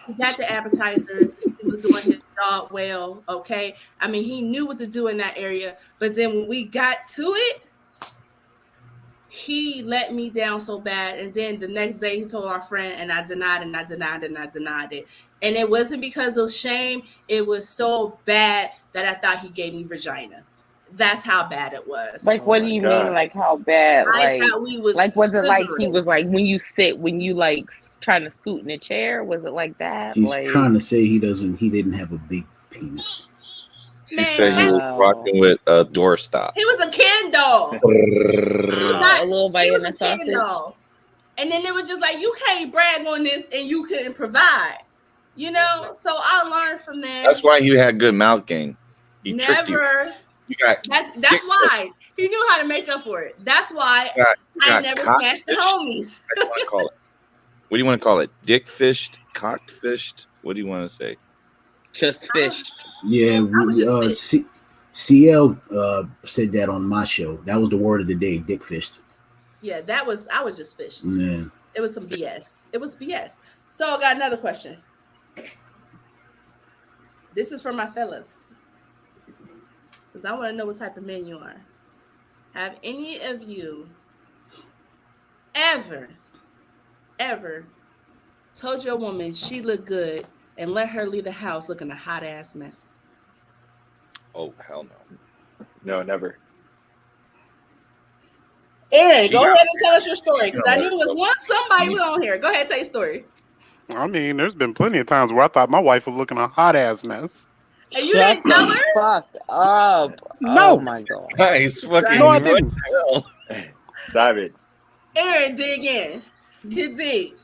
he got the appetizer. He was doing his job well. Okay. I mean, he knew what to do in that area. But then when we got to it, he let me down so bad. And then the next day he told our friend, and I denied it. And it wasn't because of shame. It was so bad that I thought he gave me vagina. That's how bad it was. Like, Oh what do my you mean? God. Like, how bad? I thought we was Was it like he scissoring. was like when you sit, when you like trying to scoot in a chair? Was it like that? She's Like, trying to say he didn't have a big penis. She Man, said he was oh, rocking with a doorstop. he was a Ken doll. a little He was Vienna a Ken sausage. doll. And then it was just like, you can't brag on this and you couldn't provide. You know? So I learned from there. That's why you had good mouth game. He tricked you. Never. You got That's why he knew how to make up for it. That's why you I got never cock smashed the fished. homies. What do you want to call it? What do you want to call it? Dick fished, cock fished. What do you want to say? Just fish. Yeah, I was just fished. CL said that on my show. That was the word of the day, dick fished. Yeah, I was just fished. Yeah. It was some BS. It was BS. So I got another question. This is for my fellas, because I want to know what type of men you are. Have any of you ever told your woman she looked good and let her leave the house looking a hot ass mess? Oh, hell no. No, never. Aaron, She go got- ahead and tell us your story, because I No, knew it was somebody was on here. Go ahead, tell your story. I mean, there's been plenty of times where I thought my wife was looking a hot ass mess. And you Shut didn't tell the her? fuck up. No. Oh my god. Nice fucking. No, I what didn't. the hell? Savage. Aaron, dig in. Get deep.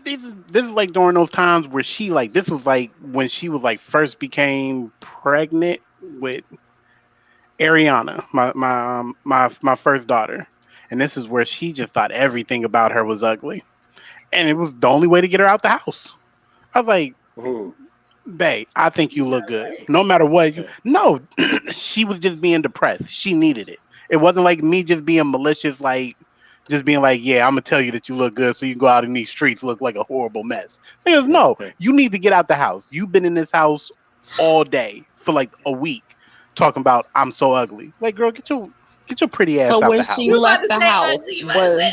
This is like during those times where she like this was like when she was like first became pregnant with Ariana, my first daughter, and this is where she just thought everything about her was ugly, and it was the only way to get her out the house. I was like, Ooh. babe, I think you look good. No matter what. No, she was just being depressed. She needed it. It wasn't like me just being malicious, like just being like, yeah, I'm gonna tell you that you look good so you can go out in these streets look like a horrible mess. Because no, you need to get out the house. You've been in this house all day for like a week talking about I'm so ugly. Like, girl, get your pretty ass So out when the house. she You about left to the say house, ugly. You about to say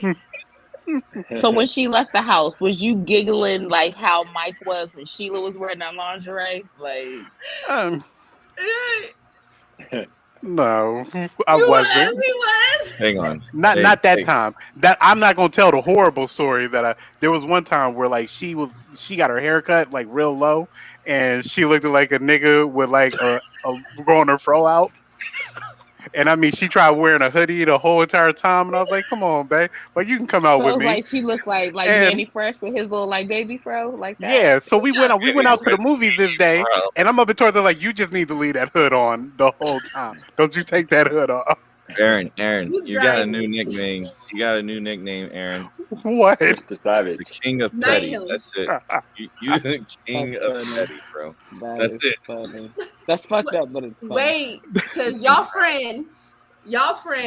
ugly. so when she left the house, was you giggling like how Mike was when Sheila was wearing that lingerie? Like, No, I You wasn't. was, he was. Hang on. Not that time. That I'm not gonna tell the horrible story that there was one time where like she got her hair cut like real low and she looked like a nigga with like a growing her fro out. And I mean, she tried wearing a hoodie the whole entire time, and I was like, "Come on, babe, like you can come out So with it's me." like she looked like Manny Fresh with his little like baby fro, like that. Yeah, so we went out to the movies this day, and I'm up and towards her like, "You just need to leave that hood on the whole time. Don't you take that hood off." Aaron, you got a new nickname. You got a new nickname, Aaron. What? Mr. Savage. The King of Petty. That's it. You the King of Petty, bro. That's it. Funny. That's fucked up, but it's funny. Wait, because y'all friend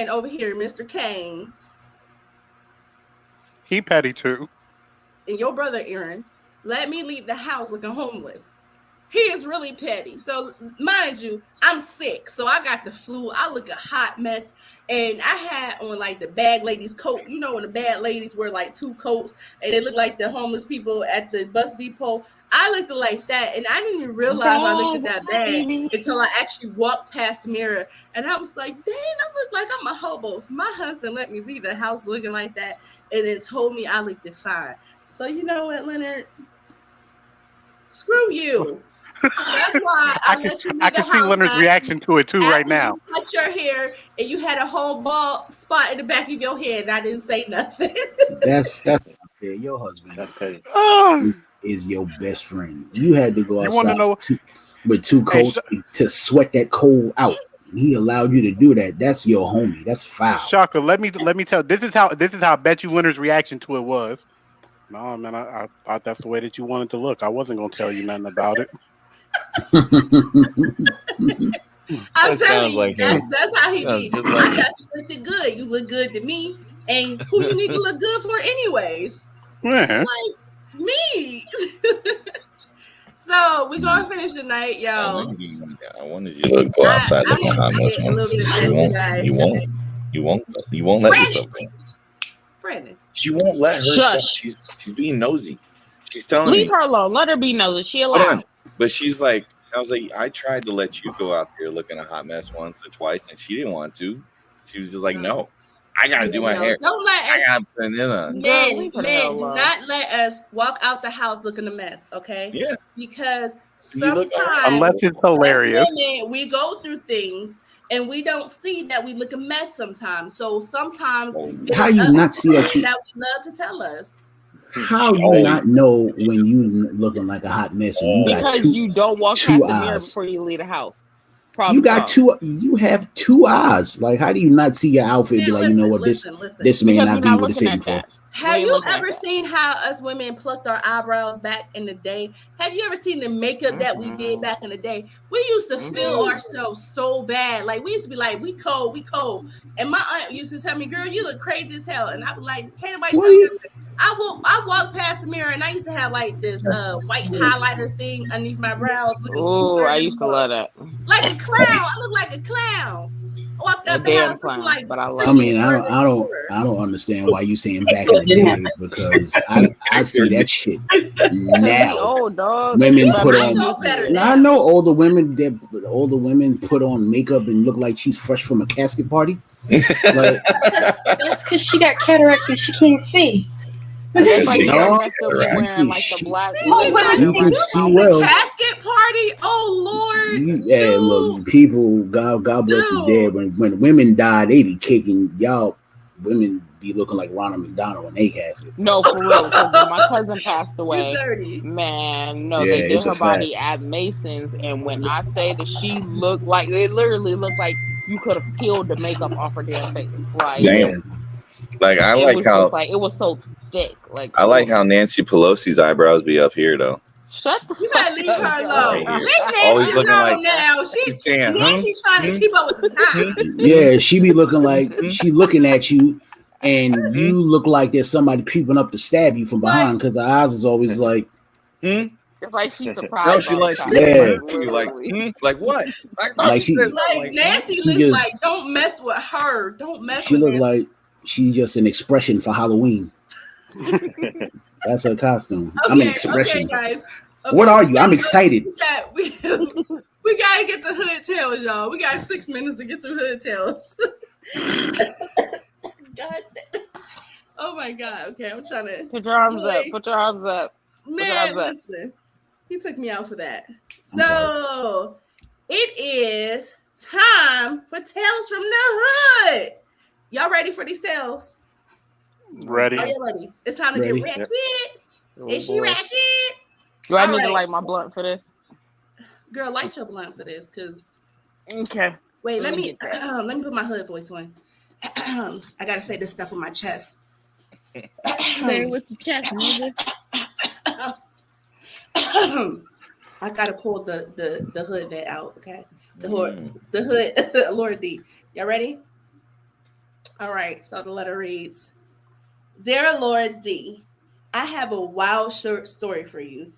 over here, Mr. Kane, He petty too. and your brother Aaron, let me leave the house looking homeless. He is really petty. So mind you, I'm sick. So I got the flu. I look a hot mess. And I had on like the bag ladies coat. You know when the bad ladies wear like 2 coats and they look like the homeless people at the bus depot. I looked like that. And I didn't even realize I looked at that bag until I actually walked past the mirror. And I was like, dang, I look like I'm a hobo. My husband let me leave the house looking like that and then told me I looked fine. So you know what, Leonard? Screw you. That's why I let you leave I can see Leonard's reaction to it too right now. You cut your hair and you had a whole bald spot in the back of your head and I didn't say nothing. That's not fair. Your husband is your best friend. You had to go outside with 2 coats to sweat that cold out. He allowed you to do that. That's your homie. That's foul. Shaka, let me tell. This is how I bet you Leonard's reaction to it was. No, man, I thought that's the way that you wanted to look. I wasn't gonna tell you nothing about it. I'm telling you, that's how he be. That's looking good. You look good to me, and who you need to look good for, anyways? Yeah. Like me. So we're gonna finish the night, y'all. I wanted you to go outside looking hot mess once. You won't let yourself go. Brandon. She won't let herself. She's being nosy. She's telling me. Leave her alone. Let her be nosy. She allowed. But she's like, I was like, I tried to let you go out there looking a hot mess once or twice, and she didn't want to. She was just like, no, I gotta do my hair. Don't let us. I gotta put it in. Men, do not let us walk out the house looking a mess, okay? Yeah. Because sometimes, unless it's hilarious, women, we go through things and we don't see that we look a mess sometimes. So sometimes, how you not see that? That we love to tell us. How you not know when you looking like a hot mess? Because you don't walk past the mirror before you leave the house. You have 2 eyes. Like, how do you not see your outfit? Be like, you know what, this may not be what it's hitting for. Have you ever seen how us women plucked our eyebrows back in the day? Have you ever seen the makeup that we did back in the day? We used to feel ourselves so bad. Like, we used to be like, we cold. And my aunt used to tell me, girl, you look crazy as hell. And I was like, can't nobody tell me. I walked past the mirror and I used to have like this white highlighter thing underneath my brows. Oh, I used to love that. Like a clown. I look like a clown. I walked out the house clown, like, but I love. I mean, I don't understand why you saying back in the day, because I see that shit now. Oh, dog. Women put on. I know older women put on makeup and look like she's fresh from a casket party. Like, that's because she got cataracts and she can't see. Like, wearing like the black. You can see well. Casket party. Oh Lord. Yeah, look, people. God bless the dead. When women die, they be kicking y'all. Women be looking like Ronald McDonald when they casket. No, for real. Because when my cousin passed away, man, no, they did her body at Mason's, and when I say that she looked like, it literally looked like you could have peeled the makeup off her damn face. Like, damn. Like, I like how it was so thick. Like, I like how Nancy Pelosi's eyebrows be up here though. Shut the You gotta leave her alone. Always looking like now. She's trying to keep up with the time. Yeah, she be looking like she looking at you, and you look like there's somebody creeping up to stab you from behind, because her eyes is always like. It's like she's surprised. No, she like what? Like Nancy looks like, don't mess with her. Don't mess with her. She look like she's just an expression for Halloween. That's her costume. Okay, I'm an expression. Okay, guys. Okay. What are you? I'm excited. We gotta get to Hood Tales, y'all. We got 6 minutes to get through Hood Tales. God. Oh my God. Okay, I'm trying to Put your arms up. Put your arms up. Man, listen. He took me out for that. So it is time for Tales from the Hood. Y'all ready for these tales? Ready. Are you ready? It's time to get ratchet. Oh, Is she ratchet? Do I need to light my blunt for this? Girl, light your blunt for this, cause. Okay. Wait, let me put my hood voice on. I gotta say this stuff with my chest. Say it with your chest, nigga. I gotta pull the hood vet out. Okay, the hood. Lord D, y'all ready? All right. So the letter reads, "Dear Lord D, I have a wild short story for you.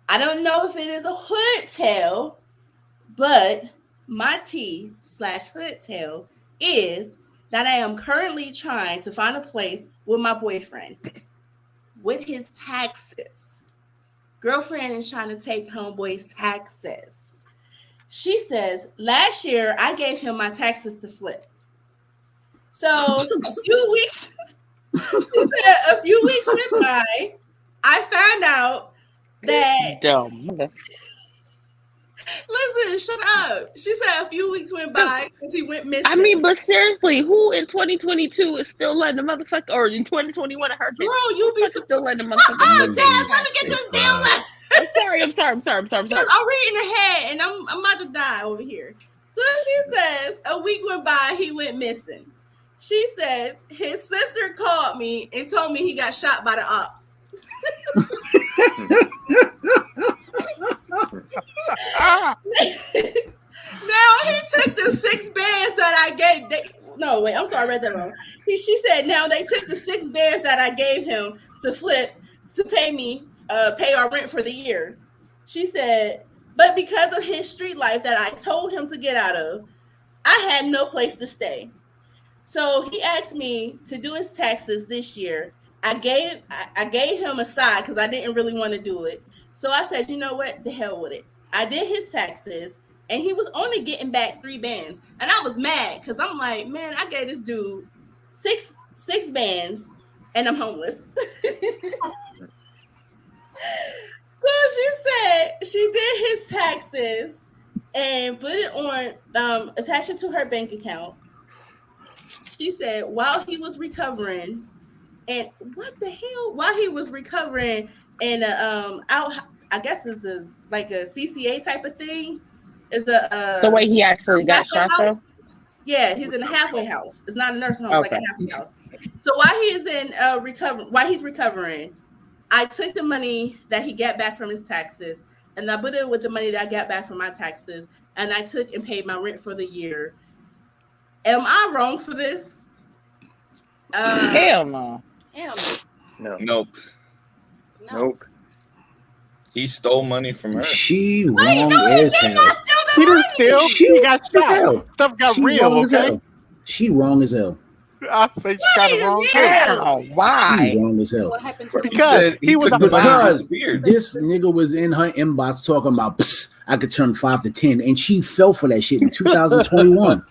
I don't know if it is a hood tale, but my tea/hood tale is that I am currently trying to find a place with my boyfriend with his taxes. Girlfriend is trying to take homeboy's taxes. She says, last year I gave him my taxes to flip. So a few weeks went by. I found out that dumb. Listen, shut up. She said a few weeks went by because he went missing. I mean, but seriously, who in 2022 is still letting the motherfucker, or in 2021 a hurricane? Girl, you be still letting the motherfucker. Oh, Dad, let me get this deal. I'm sorry. I'm reading ahead and I'm about to die over here. So she says a week went by, he went missing. She said his sister called me and told me he got shot by the ops. Now he took the 6 bands that I gave. I read that wrong. She said now they took the 6 bands that I gave him to flip to pay our rent for the year. She said, but because of his street life that I told him to get out of, I had no place to stay. So he asked me to do his taxes this year. I gave him a side because I didn't really want to do it. So I said, you know what? The hell with it. I did his taxes, and he was only getting back 3 bands. And I was mad because I'm like, man, I gave this dude six bands, and I'm homeless. So she said she did his taxes and put it on, attached it to her bank account. She said while he was recovering, and what the hell? While he was recovering in I guess this is like a CCA type of thing. Is a so wait, he actually got shot though? Yeah, he's in a halfway house. It's not a nursing home, it's like a halfway house. So while he is in while he's recovering, I took the money that he got back from his taxes and I put it with the money that I got back from my taxes, and I took and paid my rent for the year. Am I wrong for this? Hell no. No. Nope. He stole money from her. She wrong as hell. He didn't steal. She got shot. Stuff got real, okay? She wrong as hell. I say she got it wrong too. Why? She wrong as hell. What happened to Because he was because this nigga was in her inbox talking about I could turn 5 to 10, and she fell for that shit in 2021.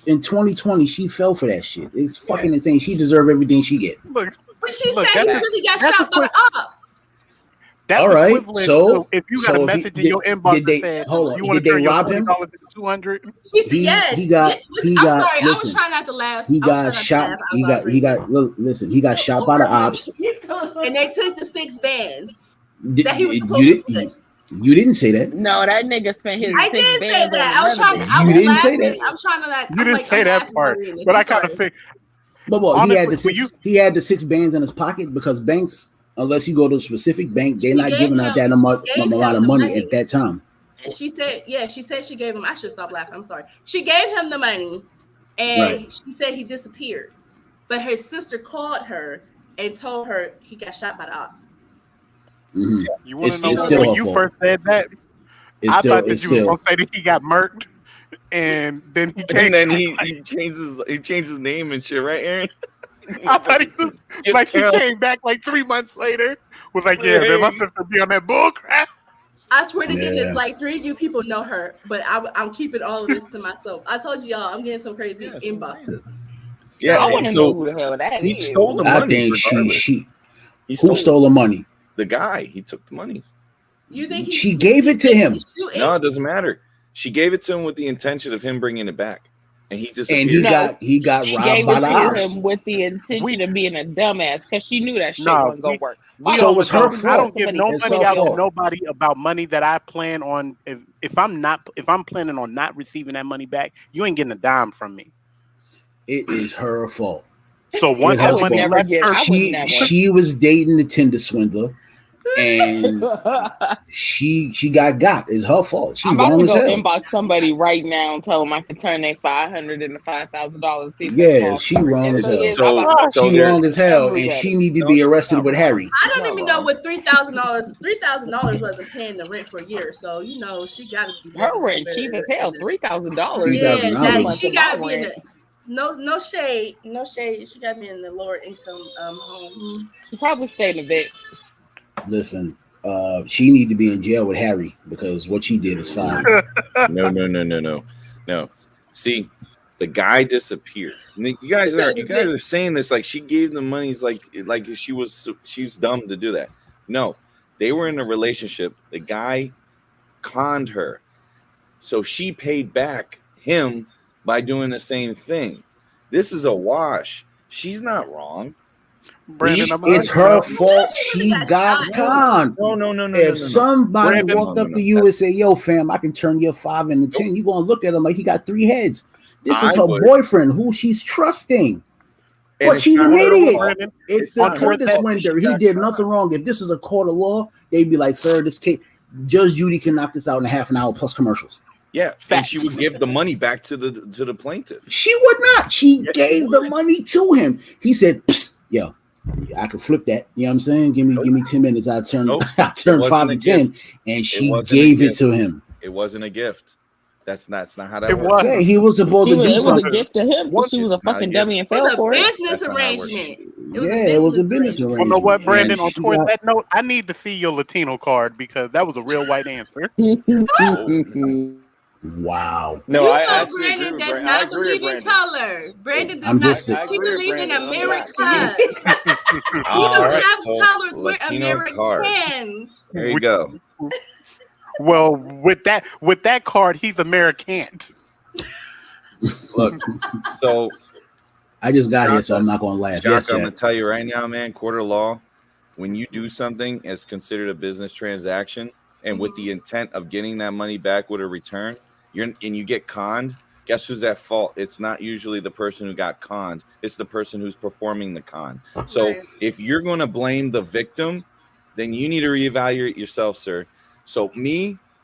In 2020, she fell for that shit. It's fucking insane. She deserved everything she get. But she said he really got shot by the ops. All right, so if you got a message in your inbox that said you want to turn your $20 into $200, she said yes. I'm sorry, I was trying not to laugh. He got shot. He got shot by the ops, and they took the 6 bands. That he was supposed to. You didn't say that. No, that nigga spent his. I didn't say that. I was trying to. You didn't say that. I'm trying to like. You didn't say that part, but I kind of think. But he had the 6 bands in his pocket because banks, unless you go to a specific bank, they're not giving out that a lot of money at that time. She said, she gave him. I should stop laughing. I'm sorry. She gave him the money, and she said he disappeared. But her sister called her and told her he got shot by the ops. Mm-hmm. You want to know when you first said that? I thought that you were gonna say that he got murked, and then he changed his name and shit, right, Aaron? I thought he was like he came back like 3 months later. Was like, yeah, man, my sister be on that bull crap. I swear to goodness, Yeah. like 3 of you people know her, but I'm keeping all of this to myself. I told y'all I'm getting some crazy inboxes. Yeah, I and want to so know who the hell that he is. stole the I money. think regardless. she He who stole the money? the guy. He took the money. You think She gave it to him, No, it doesn't matter. She gave it to him with the intention of him bringing it back, and he just and he No, got she robbed gave by it the to ops. him with the intention of being a dumbass because she knew that shit No, wasn't gonna work. Why So would it's her somebody I fault. don't give somebody no It's money her out to fault. nobody about money that I plan on. If I'm planning on not receiving that money back, you ain't getting a dime from me. It is her fault. So once I that would money never left get- her, I would never. She was dating the Tinder swindler, and she got. It's her fault. She I'm about wrong to as go hell. inbox somebody right now and tell them I can turn their $500 into $5,000. Yeah, she wrong as hell. She wrong as hell, and she need to be arrested with Harry. I don't even know what $3,000 wasn't paying the rent for a year, so you know she got to be Her rent cheap as hell, $3,000. Yeah, $3,000. she got to be in the, no shade. She got to be in the lower income home. She probably stayed in the Vex. Listen, she need to be in jail with Harry because what she did is fine. No. See, the guy disappeared. You guys are saying this like she gave the money like she's dumb to do that. No, they were in a relationship. The guy conned her, so she paid back him by doing the same thing. This is a wash. She's not wrong. Brandon, It's her fault. She got conned. No. If somebody Brandon, walked up to you and said, "Yo, fam, I can turn your 5 into 10," you gonna look at him like he got 3 heads. This is her boyfriend who she's trusting. But she's an idiot. It's the Tinder swindler. He did nothing wrong. If this is a court of law, they'd be like, "Sir, this case, Judge Judy can knock this out in half an hour plus commercials." Yeah, and she would give the money back to the plaintiff. She would not. She gave the money to him. He said, "Psst, yo, I can flip that." You know what I'm saying? Give me 10 minutes. I turn 5 to 10, and she gave it to him. It wasn't a gift. That's not how that works. Was. Yeah, he was supposed to do something. It was a gift to him because she was a fucking dummy and fell for it. It was a business arrangement. It was a business arrangement. You know what, Brandon? Towards that note, I need to see your Latino card because that was a real white answer. Wow. No, you know Brandon does not believe in color. Brandon does not. He believes in America. We don't have color. We're Americans. There you go. Well, with that card, he's American. Look, so I just got here, so I'm not going to laugh. Yes, I'm going to tell you right now, man. Court of law, when you do something as considered a business transaction, and with the intent of getting that money back with a return, you get conned. Guess who's at fault? It's not usually the person who got conned. It's the person who's performing the con. So if you're going to blame the victim, then you need to reevaluate yourself, sir. So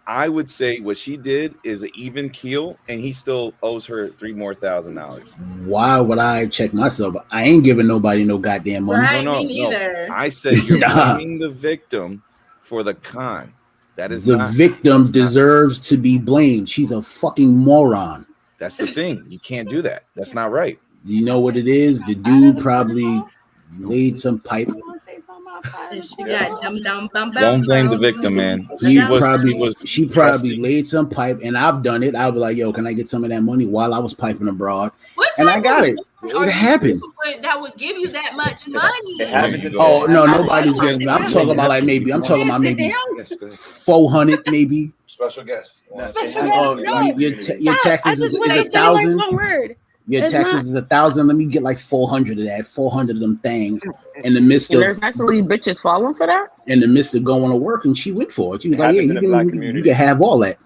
I would say what she did is an even keel, and he still owes her $3,000 more. Why would I check myself? I ain't giving nobody no goddamn money. Right, me neither. No. I said you're blaming the victim for the con. That is the victim deserves to be blamed. She's a fucking moron. That's the thing. You can't do that. That's not right. You know what it is? The dude probably laid some pipe. Don't blame the victim, man. She probably laid some pipe, and I've done it. I'll be like, "Yo, can I get some of that money?" While I was piping abroad, and I got it. It happened. That would give you that much money. Oh no, nobody's giving. I'm talking about maybe 400, maybe. Special guest. Your taxes is 1,000. Your taxes is 1,000. Let me get like 400 of that. 400 of them things. In the midst of there's actually bitches falling for that. In the midst of going to work, and she went for it. She was like, "Yeah, you can have all that."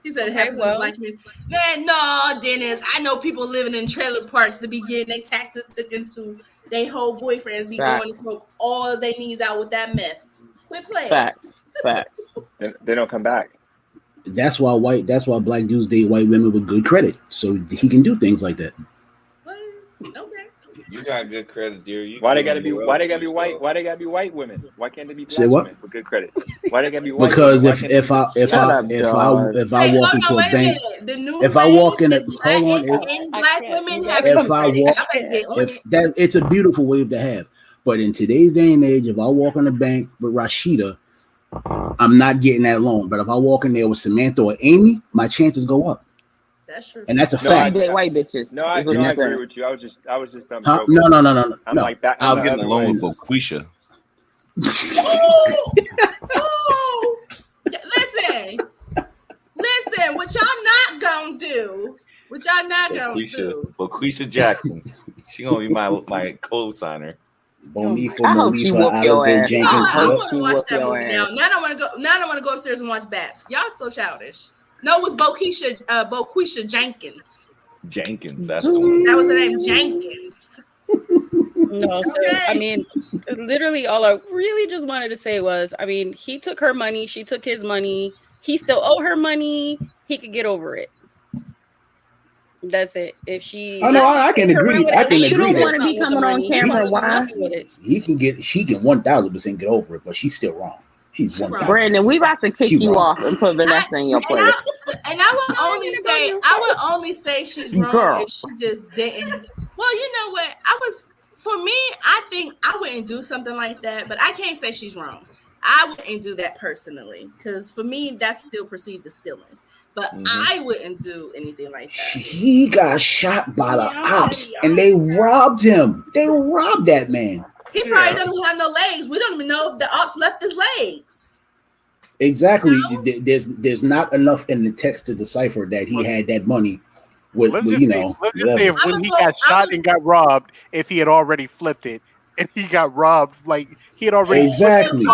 He said, "It happens in the black community." Man, no, Dennis. I know people living in trailer parks to be getting their taxes taken to their whole boyfriends be going to smoke all their needs out with that meth. Quit playing. Facts. They don't come back. That's why black dudes date white women with good credit, so he can do things like that. Okay. You got good credit, dear. Why they gotta be white? Why they gotta be white women? Why can't they be black women with good credred? Why they gotta be white? Because if I walk into a bank, if I walk in a hold on, it's a beautiful wave to have. But in today's day and age, if I walk in a bank with Rashida, I'm not getting that loan. But if I walk in there with Samantha or Amy, my chances go up. That's true. And that's a No, fact. white bitches. No, I is what you're agree saying. with you. I was just Huh? joking. No. I'm like back. I'm the getting other along way. with Boquisha. Ooh, listen, what y'all not gonna do? What y'all not gonna do? Boquisha Jackson. She gonna be my co-signer. Bonifa, I hope she Malifa, whoop your Alizé ass. Jenkins. I I hope want she to watch whoop that your movie ass. now. Now I want to go upstairs and watch Babs. Y'all so childish. No, it was Boquisha Jenkins. Jenkins, that's the one. That was her name, Jenkins. No, so I mean, literally all I really just wanted to say was, I mean, he took her money, she took his money, he still owe her money, he could get over it. That's it. If she, Oh no, I can agree. I can You agree don't that want to be coming on camera. Why? she can 1000% get over it, but she's still wrong. She's 1000%. Brandon, we about to kick She you wrong. off and put Vanessa in your place. And I would only say she's wrong Girl. if she just didn't. Well, you know what? For me, I think I wouldn't do something like that, but I can't say she's wrong. I wouldn't do that personally because for me, that's still perceived as stealing. But I wouldn't do anything like that. He got shot by the ops and they robbed him. They robbed that man. He probably doesn't have no legs. We don't even know if the ops left his legs. Exactly. There's not enough in the text to decipher that he had that money. Let's just say if when he got shot and got robbed, if he had already flipped it and he got robbed, like he had already exactly.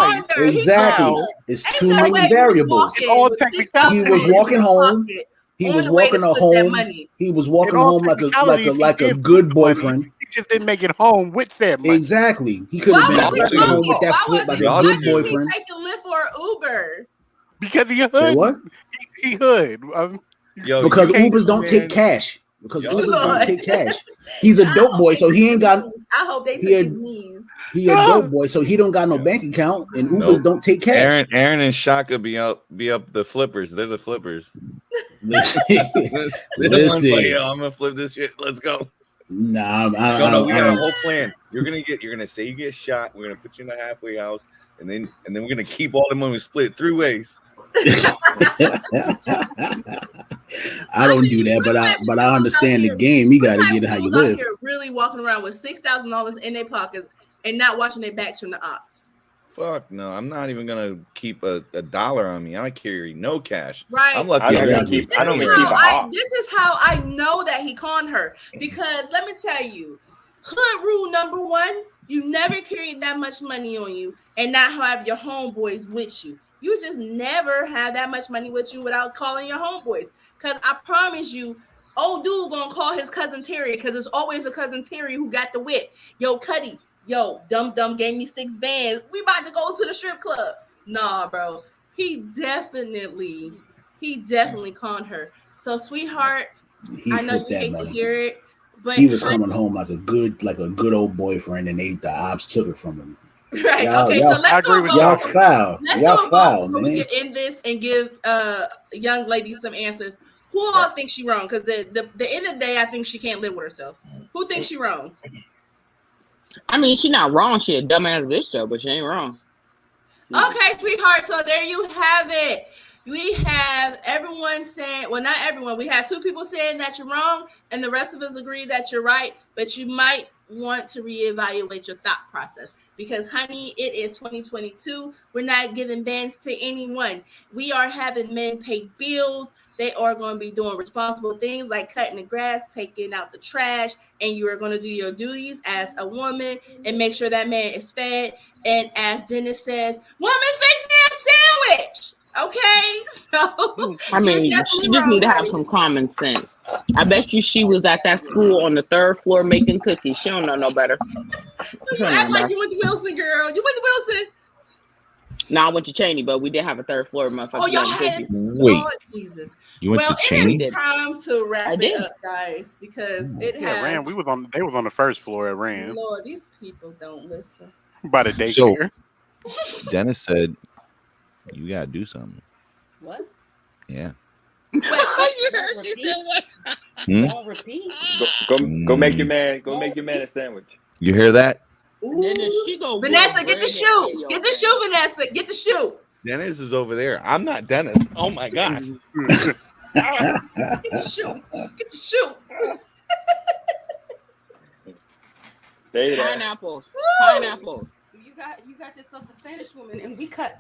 It's too many variables. He was walking home. He was walking home. He was walking home like a good boyfriend. He just didn't make it home with that money. Exactly. He could have been home with that flip like a good boyfriend. Take a Lyft or Uber because he hood. Say what? He hood. Because Ubers don't take cash. Because Ubers don't take cash. He's a dope boy, so he ain't got. I hope they take his knees. He a dope boy, so he don't got no bank account, and Ubers don't take cash. Aaron and Shaka be up the flippers. They're the flippers. Listen. Like, I'm gonna flip this shit. Let's go. Nah, we got a whole plan. You're gonna say you get shot. We're gonna put you in the halfway house, and then we're gonna keep all the money split 3 ways. I don't do that, but I understand the game. You got to get it how you live. Here really walking around with $6,000 in their pockets and not watching their backs from the ops. Fuck no! I'm not even gonna keep a dollar on me. I carry no cash. Right. I'm lucky. This is how I know that he conned her because let me tell you, hood rule number 1: you never carry that much money on you and not have your homeboys with you. You just never have that much money with you without calling your homeboys. Because I promise you, old dude gonna call his cousin Terry because it's always a cousin Terry who got the whip. Yo, Cuddy, Dum gave me 6 bands. We about to go to the strip club. Nah, bro. He definitely conned her. So, sweetheart, I know you hate to hear it, but he was coming home like a good old boyfriend, and the ops took it from him. Right. Okay. So let's go. Y'all foul. Man. We get in this and give young lady some answers. Who all thinks she wrong? Because the end of the day, I think she can't live with herself. Who thinks she wrong? I mean, she's not wrong. She a dumbass bitch though, but she ain't wrong. Okay, sweetheart. So there you have it. We have everyone saying, well, not everyone. We have 2 people saying that you're wrong, and the rest of us agree that you're right. But you might want to reevaluate your thought process because, honey, it is 2022. We're not giving bans to anyone. We are having men pay bills. They are going to be doing responsible things like cutting the grass, taking out the trash, and you are going to do your duties as a woman and make sure that man is fed. And as Dennis says, woman, fix that sandwich. Okay, so I mean, she just need to have some common sense. I bet you she was at that school on the 3rd floor making cookies. She don't know no better. You act like you went to Wilson, girl. You went to Wilson. No, I went to Cheney, but we did have a 3rd floor motherfucker. Oh, y'all had Wait, Jesus. You went to Cheney? It is time to wrap it up, guys, because it has. Ran. They was on the 1st floor at Ran. Lord, these people don't listen. By the daycare. So, Dennis said, "You gotta do something." What? Yeah. Wait, you heard she said what? Don't repeat. Go make your man. Go make your man a sandwich. You hear that? Then she go Vanessa, get the shoe. Get the shoe, Vanessa. Get the shoe. Dennis is over there. I'm not Dennis. Oh my gosh. Get the shoe. Get the shoe. Pineapples. You got yourself a Spanish woman, and we cut.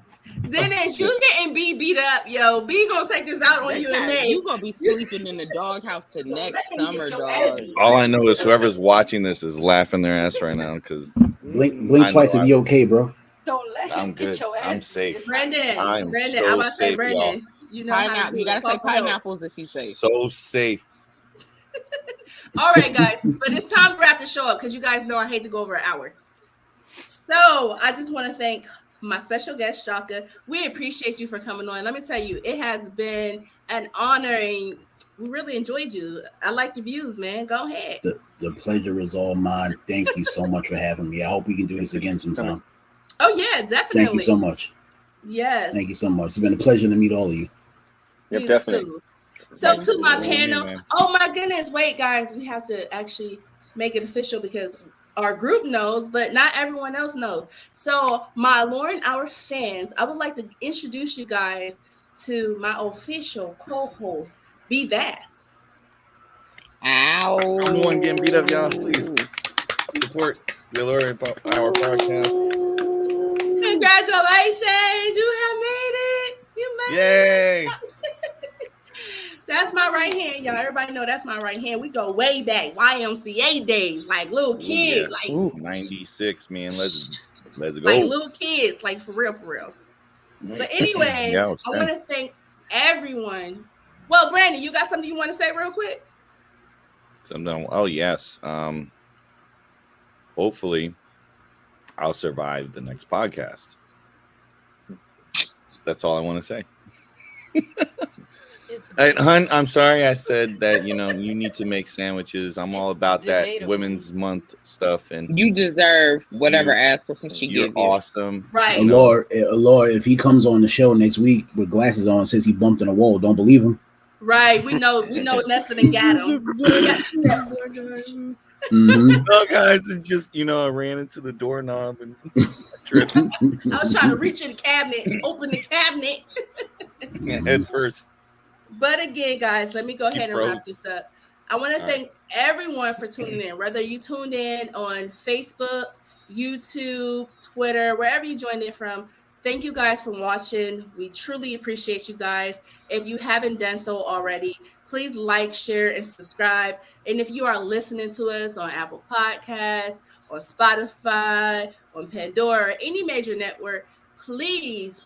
Dennis, you getting B beat up, yo. B gonna take this out on you and May. You gonna be sleeping in the doghouse to next summer, dog. All I know is whoever's watching this is laughing their ass right now because blink twice if you okay, bro. Don't let I'm him get good. your ass. I'm safe. Brandon, I'm I'm so about to say safe, Brandon. You know how to do You gotta say it. pineapples if you say. So safe. All right, guys, but it's time to wrap the show up because you guys know I hate to go over an hour. So I just want to thank my special guest, Shaka. We appreciate you for coming on. Let me tell you, it has been an honor, and we really enjoyed you. I like the views, man. Go ahead. The pleasure is all mine. Thank you so much for having me. I hope we can do this again sometime. Oh yeah, definitely. Thank you so much. Yes. Thank you so much. It's been a pleasure to meet all of you. Yep, definitely. Too. So to my Thank you, panel, man. oh my goodness, wait guys, we have to actually make it official because our group knows, but not everyone else knows. So my Lauren Hour fans, I would like to introduce you guys to my official co-host, B Bass. Ow. I'm the one getting beat up, y'all. Please support the Lauren Hour podcast. Congratulations, you have made it. You made Yay! it. That's my right hand, y'all. Everybody know that's my right hand. We go way back, YMCA days, like little kid, like 96, man. Let's go. like little kids, like for real. But anyways, Yeah, I want to thank everyone. Well, Brandon, you got something you want to say real quick? Oh yes. Hopefully, I'll survive the next podcast. That's all I want to say. Hey, hun, I'm sorry I said that, you need to make sandwiches. I'm all about that Women's Month stuff. And You deserve whatever ass whooping she you're gives you. awesome. Right. Lord, if he comes on the show next week with glasses on, says he bumped in a wall, don't believe him. Right. We know Nesson and got him. No, guys, it's just, I ran into the doorknob and tripped. I was trying to reach in the cabinet, open the cabinet. Head first. But again, guys, let me go ahead and wrap froze. this up. I want to thank everyone for tuning in, whether you tuned in on Facebook, YouTube, Twitter, wherever you joined in from. Thank you guys for watching. We truly appreciate you guys. If you haven't done so already, please like, share, and subscribe. And if you are listening to us on Apple Podcasts, on Spotify, on Pandora, or any major network, please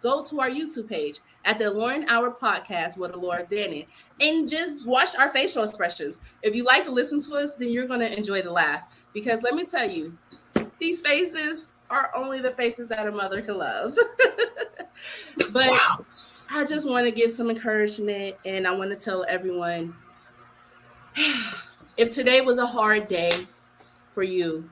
go to our YouTube page at the Lauren Hour Podcast with Laura Dennon and just watch our facial expressions. If you like to listen to us, then you're going to enjoy the laugh. Because let me tell you, these faces are only the faces that a mother can love. But wow. I just want to give some encouragement, and I want to tell everyone, if today was a hard day for you,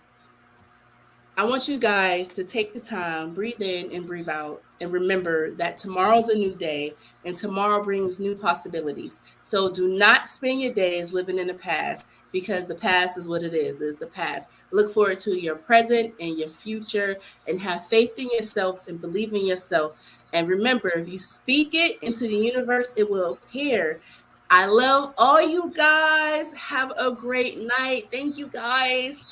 I want you guys to take the time, breathe in and breathe out, and remember that tomorrow's a new day, and tomorrow brings new possibilities. So do not spend your days living in the past, because the past is what it is the past. Look forward to your present and your future, and have faith in yourself and believe in yourself. And remember, if you speak it into the universe, it will appear. I love all you guys. Have a great night. Thank you, guys.